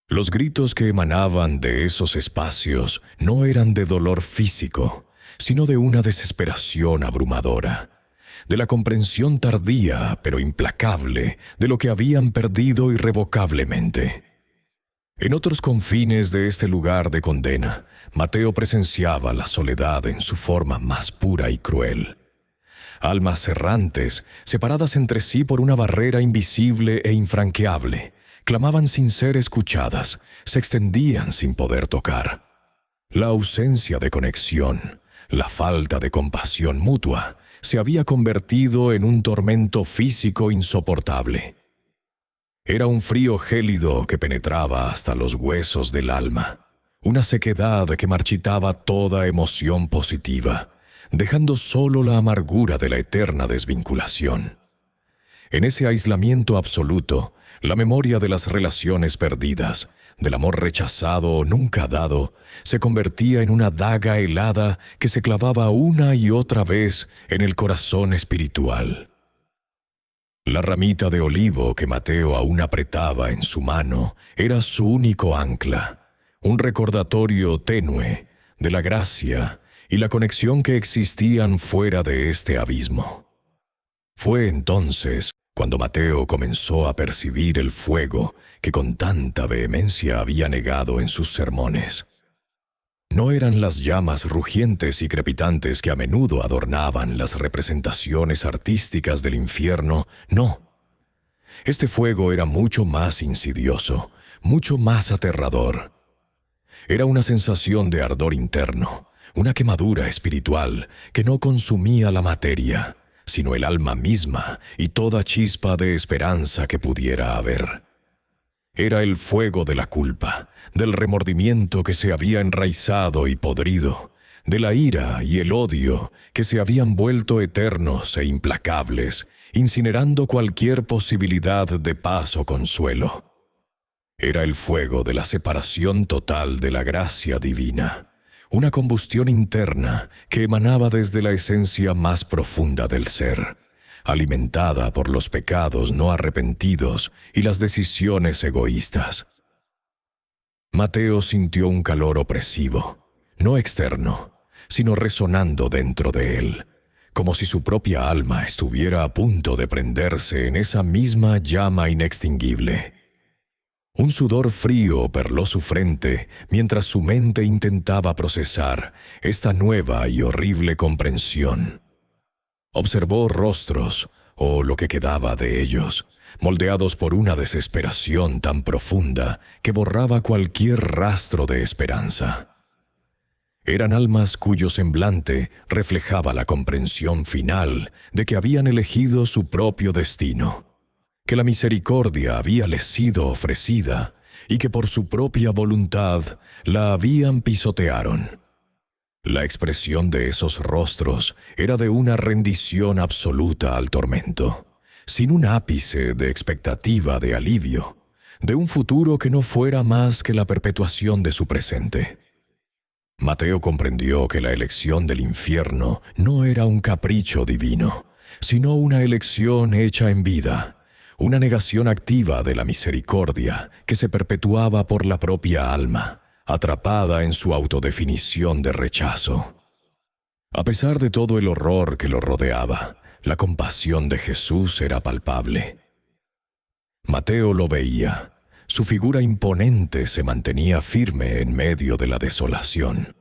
[SPEAKER 1] Los gritos que emanaban de esos espacios no eran de dolor físico, sino de una desesperación abrumadora, de la comprensión tardía pero implacable de lo que habían perdido irrevocablemente. En otros confines de este lugar de condena, Mateo presenciaba la soledad en su forma más pura y cruel. Almas errantes, separadas entre sí por una barrera invisible e infranqueable, clamaban sin ser escuchadas, se extendían sin poder tocar. La ausencia de conexión, la falta de compasión mutua, se había convertido en un tormento físico insoportable. Era un frío gélido que penetraba hasta los huesos del alma, una sequedad que marchitaba toda emoción positiva, dejando solo la amargura de la eterna desvinculación. En ese aislamiento absoluto, la memoria de las relaciones perdidas, del amor rechazado o nunca dado, se convertía en una daga helada que se clavaba una y otra vez en el corazón espiritual. La ramita de olivo que Mateo aún apretaba en su mano era su único ancla, un recordatorio tenue de la gracia y la conexión que existían fuera de este abismo. Fue entonces cuando Mateo comenzó a percibir el fuego que con tanta vehemencia había negado en sus sermones. No eran las llamas rugientes y crepitantes que a menudo adornaban las representaciones artísticas del infierno, no. Este fuego era mucho más insidioso, mucho más aterrador. Era una sensación de ardor interno, una quemadura espiritual que no consumía la materia, sino el alma misma y toda chispa de esperanza que pudiera haber. Era el fuego de la culpa, del remordimiento que se había enraizado y podrido, de la ira y el odio que se habían vuelto eternos e implacables, incinerando cualquier posibilidad de paz o consuelo. Era el fuego de la separación total de la gracia divina, una combustión interna que emanaba desde la esencia más profunda del ser, alimentada por los pecados no arrepentidos y las decisiones egoístas. Mateo sintió un calor opresivo, no externo, sino resonando dentro de él, como si su propia alma estuviera a punto de prenderse en esa misma llama inextinguible. Un sudor frío perló su frente mientras su mente intentaba procesar esta nueva y horrible comprensión. Observó rostros, o lo que quedaba de ellos, moldeados por una desesperación tan profunda que borraba cualquier rastro de esperanza. Eran almas cuyo semblante reflejaba la comprensión final de que habían elegido su propio destino, que la misericordia habíales sido ofrecida y que por su propia voluntad la habían pisotearon. La expresión de esos rostros era de una rendición absoluta al tormento, sin un ápice de expectativa de alivio, de un futuro que no fuera más que la perpetuación de su presente. Mateo comprendió que la elección del infierno no era un capricho divino, sino una elección hecha en vida, una negación activa de la misericordia que se perpetuaba por la propia alma, atrapada en su autodefinición de rechazo. A pesar de todo el horror que lo rodeaba, la compasión de Jesús era palpable. Mateo lo veía. Su figura imponente se mantenía firme en medio de la desolación.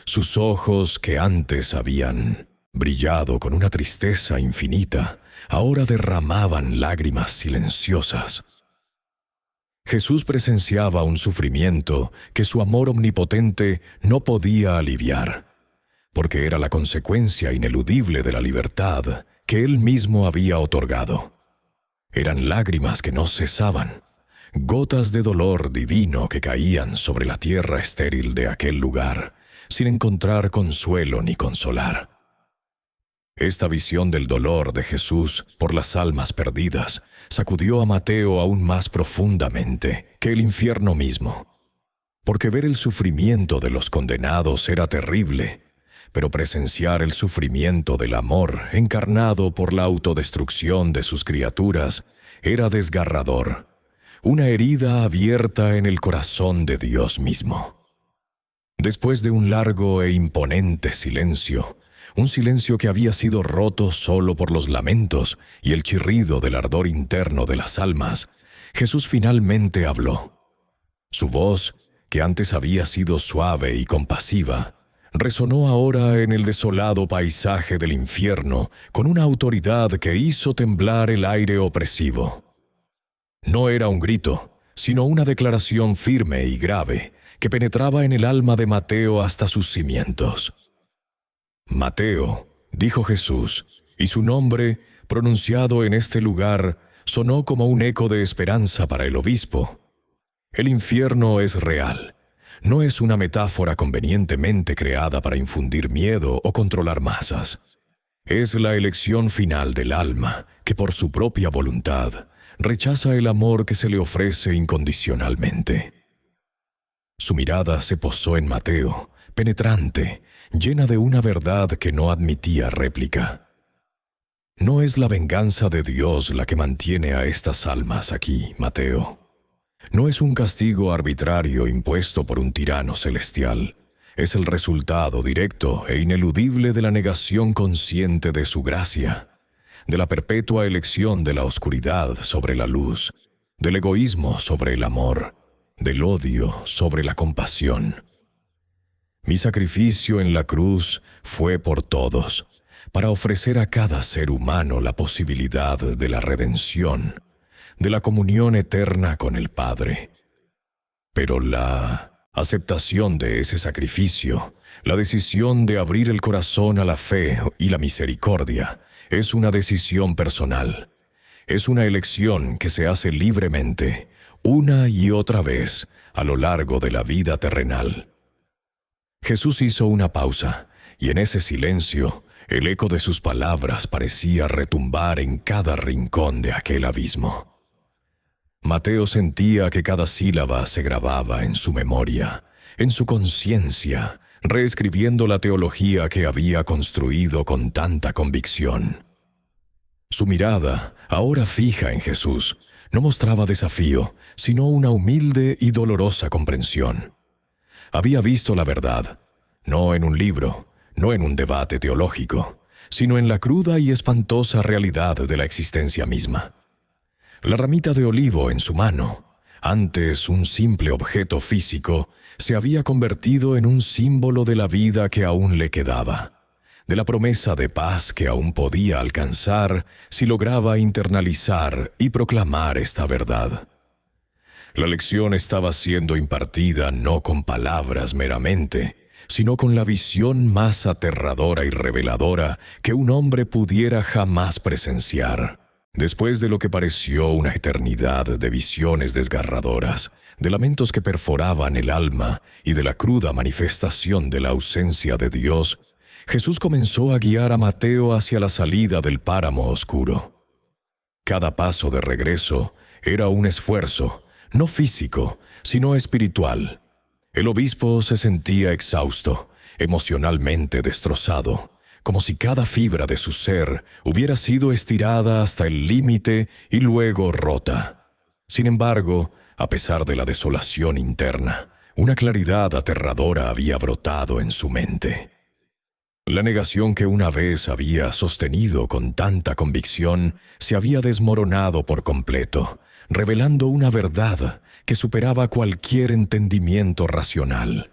[SPEAKER 1] Sus ojos, que antes habían brillado con una tristeza infinita, ahora derramaban lágrimas silenciosas. Jesús presenciaba un sufrimiento que su amor omnipotente no podía aliviar, porque era la consecuencia ineludible de la libertad que él mismo había otorgado. Eran lágrimas que no cesaban, gotas de dolor divino que caían sobre la tierra estéril de aquel lugar, sin encontrar consuelo ni consolar. Esta visión del dolor de Jesús por las almas perdidas sacudió a Mateo aún más profundamente que el infierno mismo, porque ver el sufrimiento de los condenados era terrible, pero presenciar el sufrimiento del amor encarnado por la autodestrucción de sus criaturas era desgarrador, una herida abierta en el corazón de Dios mismo. Después de un largo e imponente silencio, un silencio que había sido roto solo por los lamentos y el chirrido del ardor interno de las almas, Jesús finalmente habló. Su voz, que antes había sido suave y compasiva, resonó ahora en el desolado paisaje del infierno con una autoridad que hizo temblar el aire opresivo. No era un grito, sino una declaración firme y grave que penetraba en el alma de Mateo hasta sus cimientos. «Mateo», dijo Jesús, y su nombre, pronunciado en este lugar, sonó como un eco de esperanza para el obispo. El infierno es real. No es una metáfora convenientemente creada para infundir miedo o controlar masas. Es la elección final del alma, que por su propia voluntad rechaza el amor que se le ofrece incondicionalmente. Su mirada se posó en Mateo, penetrante, llena de una verdad que no admitía réplica. No es la venganza de Dios la que mantiene a estas almas aquí, Mateo. No es un castigo arbitrario impuesto por un tirano celestial. Es el resultado directo e ineludible de la negación consciente de su gracia, de la perpetua elección de la oscuridad sobre la luz, del egoísmo sobre el amor, del odio sobre la compasión. Mi sacrificio en la cruz fue por todos, para ofrecer a cada ser humano la posibilidad de la redención, de la comunión eterna con el Padre. Pero la aceptación de ese sacrificio, la decisión de abrir el corazón a la fe y la misericordia, es una decisión personal. Es una elección que se hace libremente, una y otra vez, a lo largo de la vida terrenal. Jesús hizo una pausa, y en ese silencio, el eco de sus palabras parecía retumbar en cada rincón de aquel abismo. Mateo sentía que cada sílaba se grababa en su memoria, en su conciencia, reescribiendo la teología que había construido con tanta convicción. Su mirada, ahora fija en Jesús, no mostraba desafío, sino una humilde y dolorosa comprensión. Había visto la verdad, no en un libro, no en un debate teológico, sino en la cruda y espantosa realidad de la existencia misma. La ramita de olivo en su mano, antes un simple objeto físico, se había convertido en un símbolo de la vida que aún le quedaba, de la promesa de paz que aún podía alcanzar si lograba internalizar y proclamar esta verdad. La lección estaba siendo impartida no con palabras meramente, sino con la visión más aterradora y reveladora que un hombre pudiera jamás presenciar. Después de lo que pareció una eternidad de visiones desgarradoras, de lamentos que perforaban el alma y de la cruda manifestación de la ausencia de Dios, Jesús comenzó a guiar a Mateo hacia la salida del páramo oscuro. Cada paso de regreso era un esfuerzo, no físico, sino espiritual. El obispo se sentía exhausto, emocionalmente destrozado, como si cada fibra de su ser hubiera sido estirada hasta el límite y luego rota. Sin embargo, a pesar de la desolación interna, una claridad aterradora había brotado en su mente. La negación que una vez había sostenido con tanta convicción se había desmoronado por completo, revelando una verdad que superaba cualquier entendimiento racional.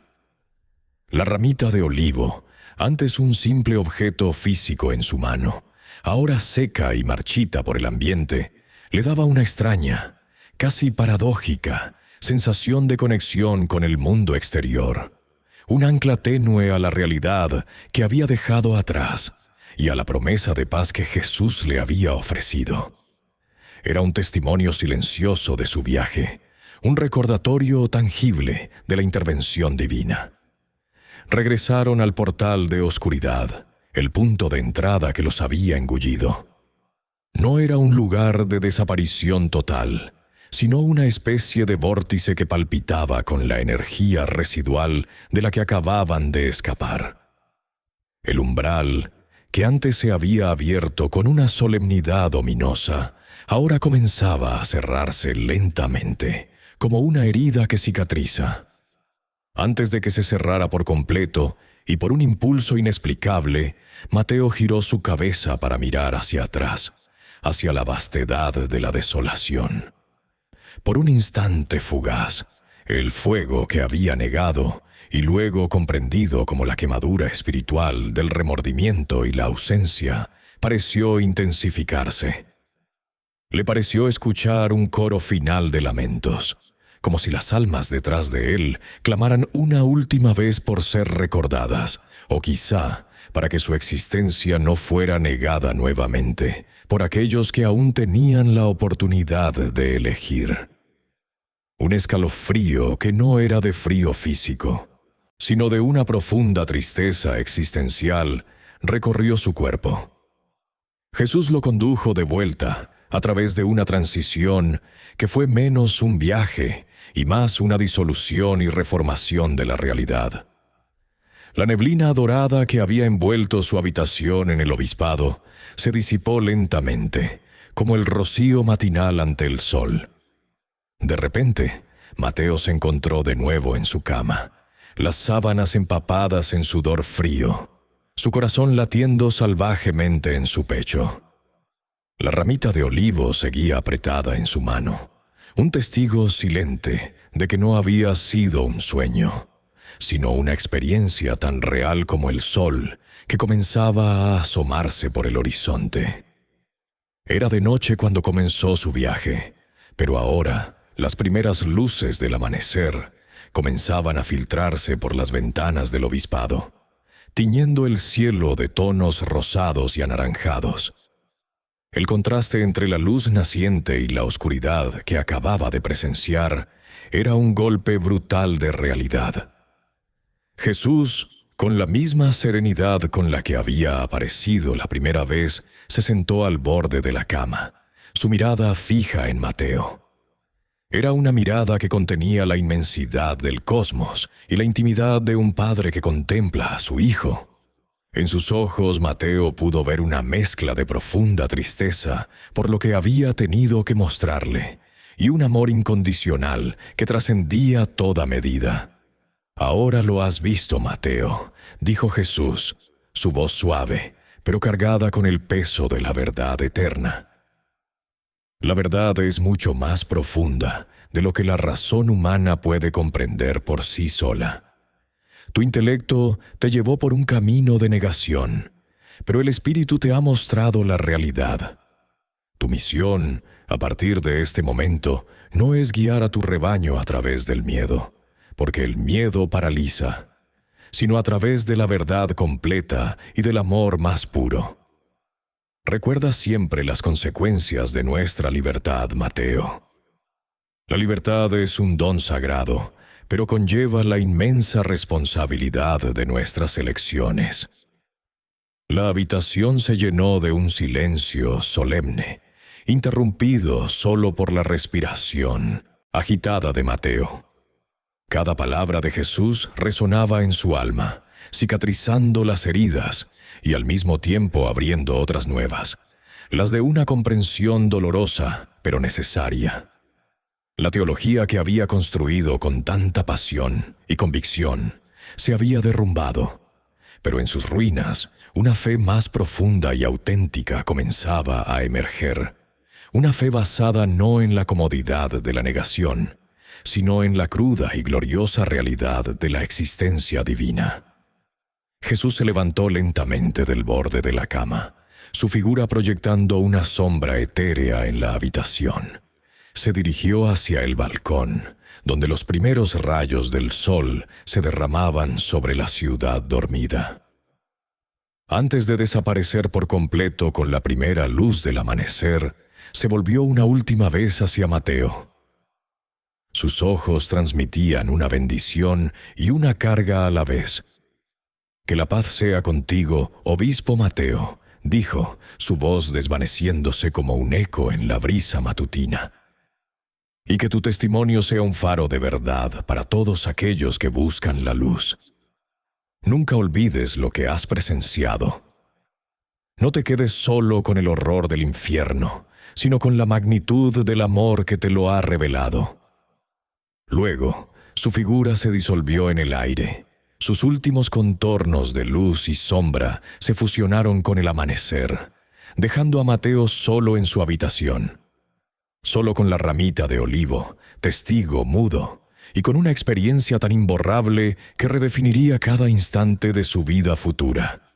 [SPEAKER 1] La ramita de olivo, antes un simple objeto físico en su mano, ahora seca y marchita por el ambiente, le daba una extraña, casi paradójica, sensación de conexión con el mundo exterior, un ancla tenue a la realidad que había dejado atrás y a la promesa de paz que Jesús le había ofrecido. Era un testimonio silencioso de su viaje, un recordatorio tangible de la intervención divina. Regresaron al portal de oscuridad, el punto de entrada que los había engullido. No era un lugar de desaparición total, sino una especie de vórtice que palpitaba con la energía residual de la que acababan de escapar. El umbral, que antes se había abierto con una solemnidad ominosa, ahora comenzaba a cerrarse lentamente, como una herida que cicatriza. Antes de que se cerrara por completo, y por un impulso inexplicable, Mateo giró su cabeza para mirar hacia atrás, hacia la vastedad de la desolación. Por un instante fugaz, el fuego que había negado y luego comprendido como la quemadura espiritual del remordimiento y la ausencia, pareció intensificarse. Le pareció escuchar un coro final de lamentos, como si las almas detrás de él clamaran una última vez por ser recordadas, o quizá para que su existencia no fuera negada nuevamente por aquellos que aún tenían la oportunidad de elegir. Un escalofrío que no era de frío físico, sino de una profunda tristeza existencial, recorrió su cuerpo. Jesús lo condujo de vuelta a través de una transición que fue menos un viaje y más una disolución y reformación de la realidad. La neblina dorada que había envuelto su habitación en el obispado se disipó lentamente, como el rocío matinal ante el sol. De repente, Mateo se encontró de nuevo en su cama, las sábanas empapadas en sudor frío, su corazón latiendo salvajemente en su pecho. La ramita de olivo seguía apretada en su mano, un testigo silente de que no había sido un sueño, sino una experiencia tan real como el sol que comenzaba a asomarse por el horizonte. Era de noche cuando comenzó su viaje, pero ahora las primeras luces del amanecer comenzaban a filtrarse por las ventanas del obispado, tiñendo el cielo de tonos rosados y anaranjados. El contraste entre la luz naciente y la oscuridad que acababa de presenciar era un golpe brutal de realidad. Jesús, con la misma serenidad con la que había aparecido la primera vez, se sentó al borde de la cama, su mirada fija en Mateo. Era una mirada que contenía la inmensidad del cosmos y la intimidad de un padre que contempla a su hijo. En sus ojos Mateo pudo ver una mezcla de profunda tristeza por lo que había tenido que mostrarle y un amor incondicional que trascendía toda medida. «Ahora lo has visto, Mateo», dijo Jesús, su voz suave, pero cargada con el peso de la verdad eterna. La verdad es mucho más profunda de lo que la razón humana puede comprender por sí sola. Tu intelecto te llevó por un camino de negación, pero el Espíritu te ha mostrado la realidad. Tu misión, a partir de este momento, no es guiar a tu rebaño a través del miedo, porque el miedo paraliza, sino a través de la verdad completa y del amor más puro. Recuerda siempre las consecuencias de nuestra libertad, Mateo. La libertad es un don sagrado, pero conlleva la inmensa responsabilidad de nuestras elecciones. La habitación se llenó de un silencio solemne, interrumpido solo por la respiración agitada de Mateo. Cada palabra de Jesús resonaba en su alma, cicatrizando las heridas y al mismo tiempo abriendo otras nuevas, las de una comprensión dolorosa pero necesaria. La teología que había construido con tanta pasión y convicción se había derrumbado, pero en sus ruinas una fe más profunda y auténtica comenzaba a emerger, una fe basada no en la comodidad de la negación, sino en la cruda y gloriosa realidad de la existencia divina. Jesús se levantó lentamente del borde de la cama, su figura proyectando una sombra etérea en la habitación. Se dirigió hacia el balcón, donde los primeros rayos del sol se derramaban sobre la ciudad dormida. Antes de desaparecer por completo con la primera luz del amanecer, se volvió una última vez hacia Mateo. Sus ojos transmitían una bendición y una carga a la vez. «Que la paz sea contigo, obispo Mateo», dijo, su voz desvaneciéndose como un eco en la brisa matutina. «Y que tu testimonio sea un faro de verdad para todos aquellos que buscan la luz. Nunca olvides lo que has presenciado. No te quedes solo con el horror del infierno, sino con la magnitud del amor que te lo ha revelado». Luego, su figura se disolvió en el aire. Sus últimos contornos de luz y sombra se fusionaron con el amanecer, dejando a Mateo solo en su habitación, solo con la ramita de olivo, testigo mudo, y con una experiencia tan imborrable que redefiniría cada instante de su vida futura.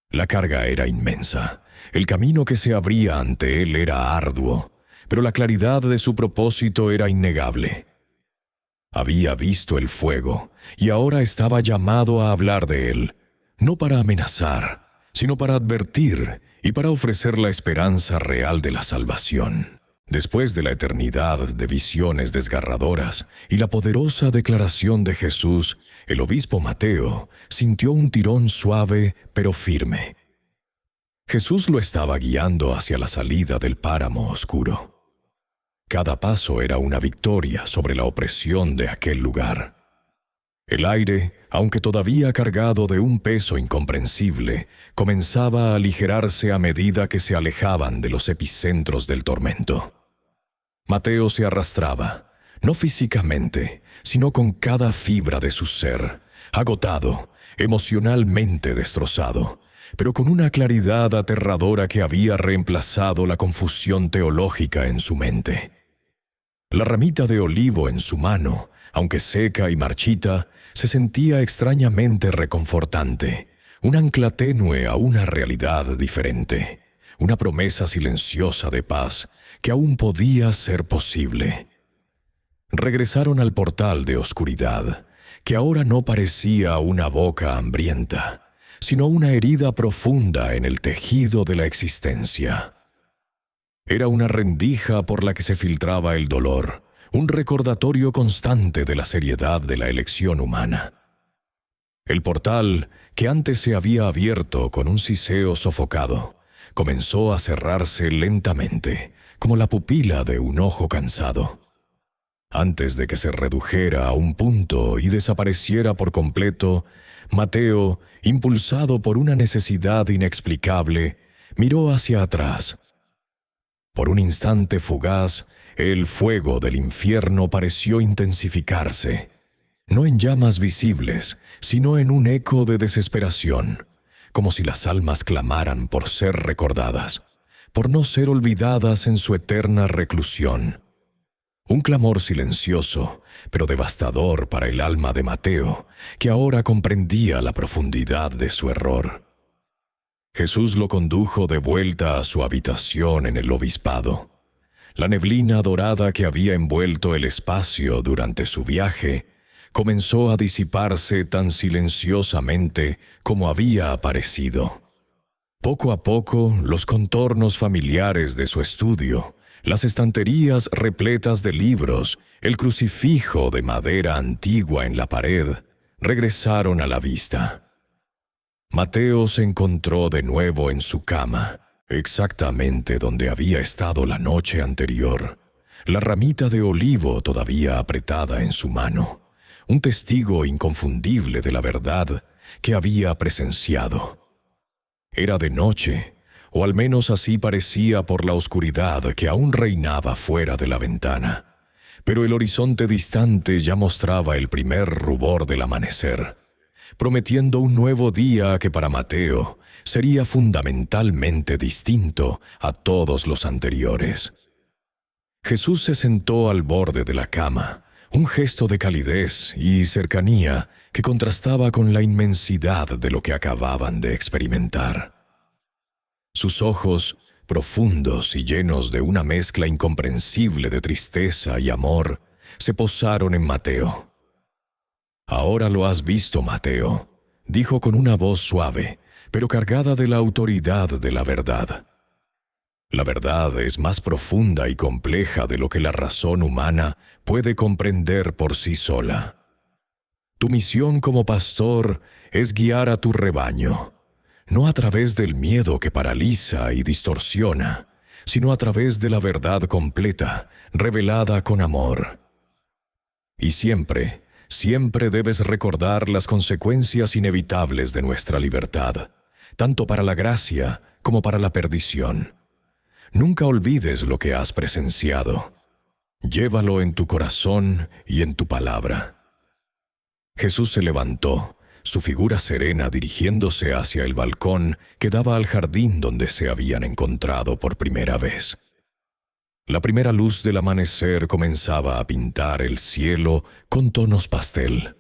[SPEAKER 1] La carga era inmensa, el camino que se abría ante él era arduo, pero la claridad de su propósito era innegable. Había visto el fuego y ahora estaba llamado a hablar de él, no para amenazar, sino para advertir y para ofrecer la esperanza real de la salvación. Después de la eternidad de visiones desgarradoras y la poderosa declaración de Jesús, el obispo Mateo sintió un tirón suave pero firme. Jesús lo estaba guiando hacia la salida del páramo oscuro. Cada paso era una victoria sobre la opresión de aquel lugar. El aire, aunque todavía cargado de un peso incomprensible, comenzaba a aligerarse a medida que se alejaban de los epicentros del tormento. Mateo se arrastraba, no físicamente, sino con cada fibra de su ser, agotado, emocionalmente destrozado, pero con una claridad aterradora que había reemplazado la confusión teológica en su mente. La ramita de olivo en su mano, aunque seca y marchita, se sentía extrañamente reconfortante, un ancla tenue a una realidad diferente, una promesa silenciosa de paz que aún podía ser posible. Regresaron al portal de oscuridad, que ahora no parecía una boca hambrienta, sino una herida profunda en el tejido de la existencia. Era una rendija por la que se filtraba el dolor, un recordatorio constante de la seriedad de la elección humana. El portal, que antes se había abierto con un siseo sofocado, comenzó a cerrarse lentamente, como la pupila de un ojo cansado. Antes de que se redujera a un punto y desapareciera por completo, Mateo, impulsado por una necesidad inexplicable, miró hacia atrás. Por un instante fugaz, el fuego del infierno pareció intensificarse, no en llamas visibles, sino en un eco de desesperación, como si las almas clamaran por ser recordadas, por no ser olvidadas en su eterna reclusión. Un clamor silencioso, pero devastador para el alma de Mateo, que ahora comprendía la profundidad de su error. Jesús lo condujo de vuelta a su habitación en el obispado. La neblina dorada que había envuelto el espacio durante su viaje comenzó a disiparse tan silenciosamente como había aparecido. Poco a poco, los contornos familiares de su estudio, las estanterías repletas de libros, el crucifijo de madera antigua en la pared, regresaron a la vista. Mateo se encontró de nuevo en su cama, exactamente donde había estado la noche anterior, la ramita de olivo todavía apretada en su mano, un testigo inconfundible de la verdad que había presenciado. Era de noche, o al menos así parecía por la oscuridad que aún reinaba fuera de la ventana, pero el horizonte distante ya mostraba el primer rubor del amanecer, prometiendo un nuevo día que para Mateo sería fundamentalmente distinto a todos los anteriores. Jesús se sentó al borde de la cama, un gesto de calidez y cercanía que contrastaba con la inmensidad de lo que acababan de experimentar. Sus ojos, profundos y llenos de una mezcla incomprensible de tristeza y amor, se posaron en Mateo. «Ahora lo has visto, Mateo», dijo con una voz suave, pero cargada de la autoridad de la verdad. La verdad es más profunda y compleja de lo que la razón humana puede comprender por sí sola. Tu misión como pastor es guiar a tu rebaño, no a través del miedo que paraliza y distorsiona, sino a través de la verdad completa, revelada con amor. Y siempre, siempre debes recordar las consecuencias inevitables de nuestra libertad, tanto para la gracia como para la perdición. Nunca olvides lo que has presenciado. Llévalo en tu corazón y en tu palabra. Jesús se levantó, su figura serena dirigiéndose hacia el balcón que daba al jardín donde se habían encontrado por primera vez. La primera luz del amanecer comenzaba a pintar el cielo con tonos pastel.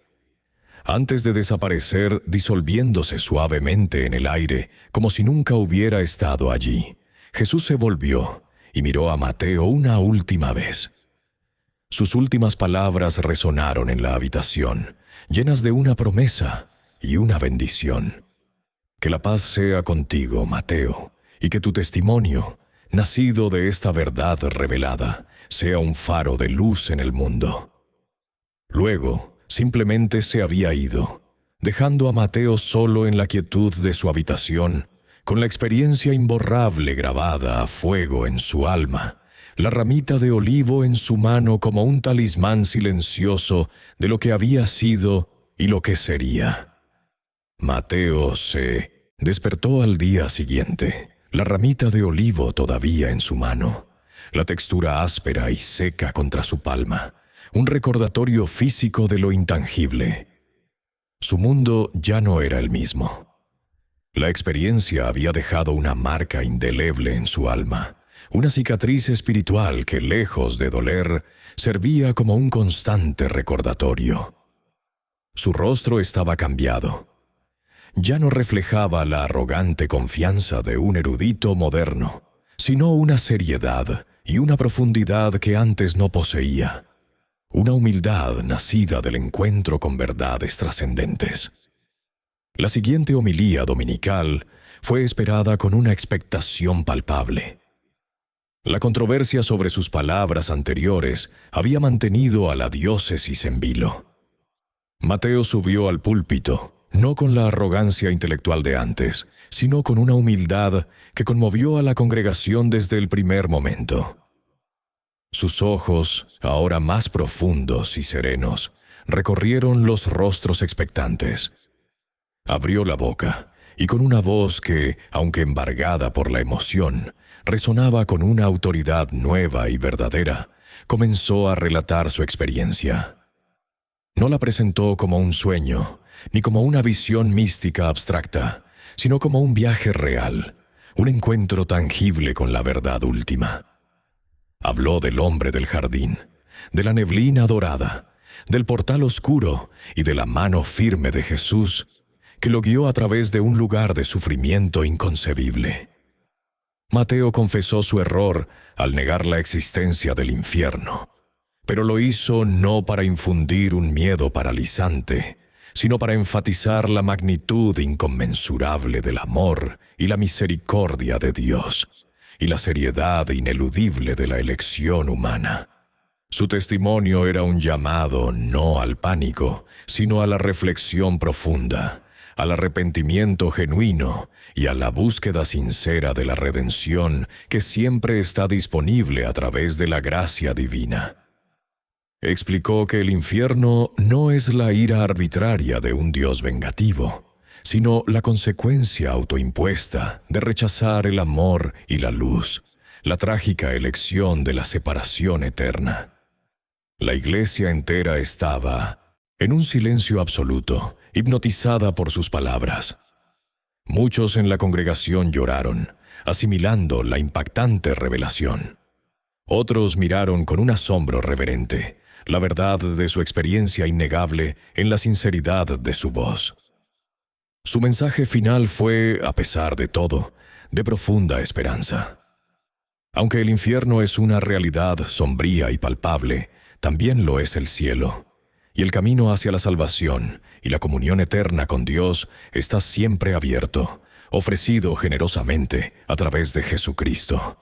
[SPEAKER 1] Antes de desaparecer, disolviéndose suavemente en el aire, como si nunca hubiera estado allí, Jesús se volvió y miró a Mateo una última vez. Sus últimas palabras resonaron en la habitación, llenas de una promesa y una bendición. Que la paz sea contigo, Mateo, y que tu testimonio, nacido de esta verdad revelada, sea un faro de luz en el mundo. Luego, simplemente se había ido, dejando a Mateo solo en la quietud de su habitación, con la experiencia imborrable grabada a fuego en su alma, la ramita de olivo en su mano como un talismán silencioso de lo que había sido y lo que sería. Mateo se despertó al día siguiente, la ramita de olivo todavía en su mano, la textura áspera y seca contra su palma, un recordatorio físico de lo intangible. Su mundo ya no era el mismo. La experiencia había dejado una marca indeleble en su alma, una cicatriz espiritual que, lejos de doler, servía como un constante recordatorio. Su rostro estaba cambiado. Ya no reflejaba la arrogante confianza de un erudito moderno, sino una seriedad y una profundidad que antes no poseía. Una humildad nacida del encuentro con verdades trascendentes. La siguiente homilía dominical fue esperada con una expectación palpable. La controversia sobre sus palabras anteriores había mantenido a la diócesis en vilo. Mateo subió al púlpito, no con la arrogancia intelectual de antes, sino con una humildad que conmovió a la congregación desde el primer momento. Sus ojos, ahora más profundos y serenos, recorrieron los rostros expectantes. Abrió la boca, y con una voz que, aunque embargada por la emoción, resonaba con una autoridad nueva y verdadera, comenzó a relatar su experiencia. No la presentó como un sueño, ni como una visión mística abstracta, sino como un viaje real, un encuentro tangible con la verdad última. Habló del hombre del jardín, de la neblina dorada, del portal oscuro y de la mano firme de Jesús, que lo guió a través de un lugar de sufrimiento inconcebible. Mateo confesó su error al negar la existencia del infierno, pero lo hizo no para infundir un miedo paralizante, sino para enfatizar la magnitud inconmensurable del amor y la misericordia de Dios, y la seriedad ineludible de la elección humana. Su testimonio era un llamado no al pánico, sino a la reflexión profunda, al arrepentimiento genuino y a la búsqueda sincera de la redención que siempre está disponible a través de la gracia divina. Explicó que el infierno no es la ira arbitraria de un Dios vengativo, sino la consecuencia autoimpuesta de rechazar el amor y la luz, la trágica elección de la separación eterna. La iglesia entera estaba en un silencio absoluto, hipnotizada por sus palabras. Muchos en la congregación lloraron, asimilando la impactante revelación. Otros miraron con un asombro reverente la verdad de su experiencia innegable en la sinceridad de su voz. Su mensaje final fue, a pesar de todo, de profunda esperanza. Aunque el infierno es una realidad sombría y palpable, también lo es el cielo, y el camino hacia la salvación y la comunión eterna con Dios está siempre abierto, ofrecido generosamente a través de Jesucristo.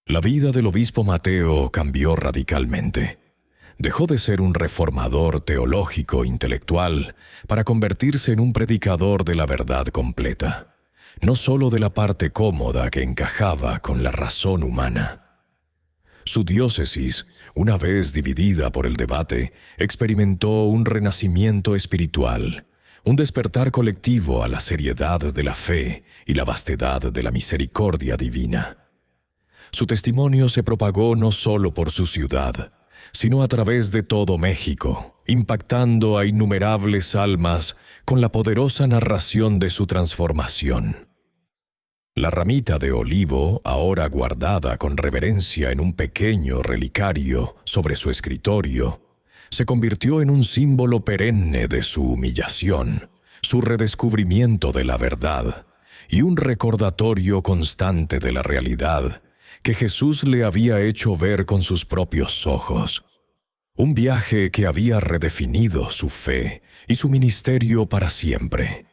[SPEAKER 1] La vida del obispo Mateo cambió radicalmente. Dejó de ser un reformador teológico intelectual para convertirse en un predicador de la verdad completa, no solo de la parte cómoda que encajaba con la razón humana. Su diócesis, una vez dividida por el debate, experimentó un renacimiento espiritual, un despertar colectivo a la seriedad de la fe y la vastedad de la misericordia divina. Su testimonio se propagó no solo por su ciudad, sino a través de todo México, impactando a innumerables almas con la poderosa narración de su transformación. La ramita de olivo, ahora guardada con reverencia en un pequeño relicario sobre su escritorio, se convirtió en un símbolo perenne de su humillación, su redescubrimiento de la verdad y un recordatorio constante de la realidad que Jesús le había hecho ver con sus propios ojos. Un viaje que había redefinido su fe y su ministerio para siempre.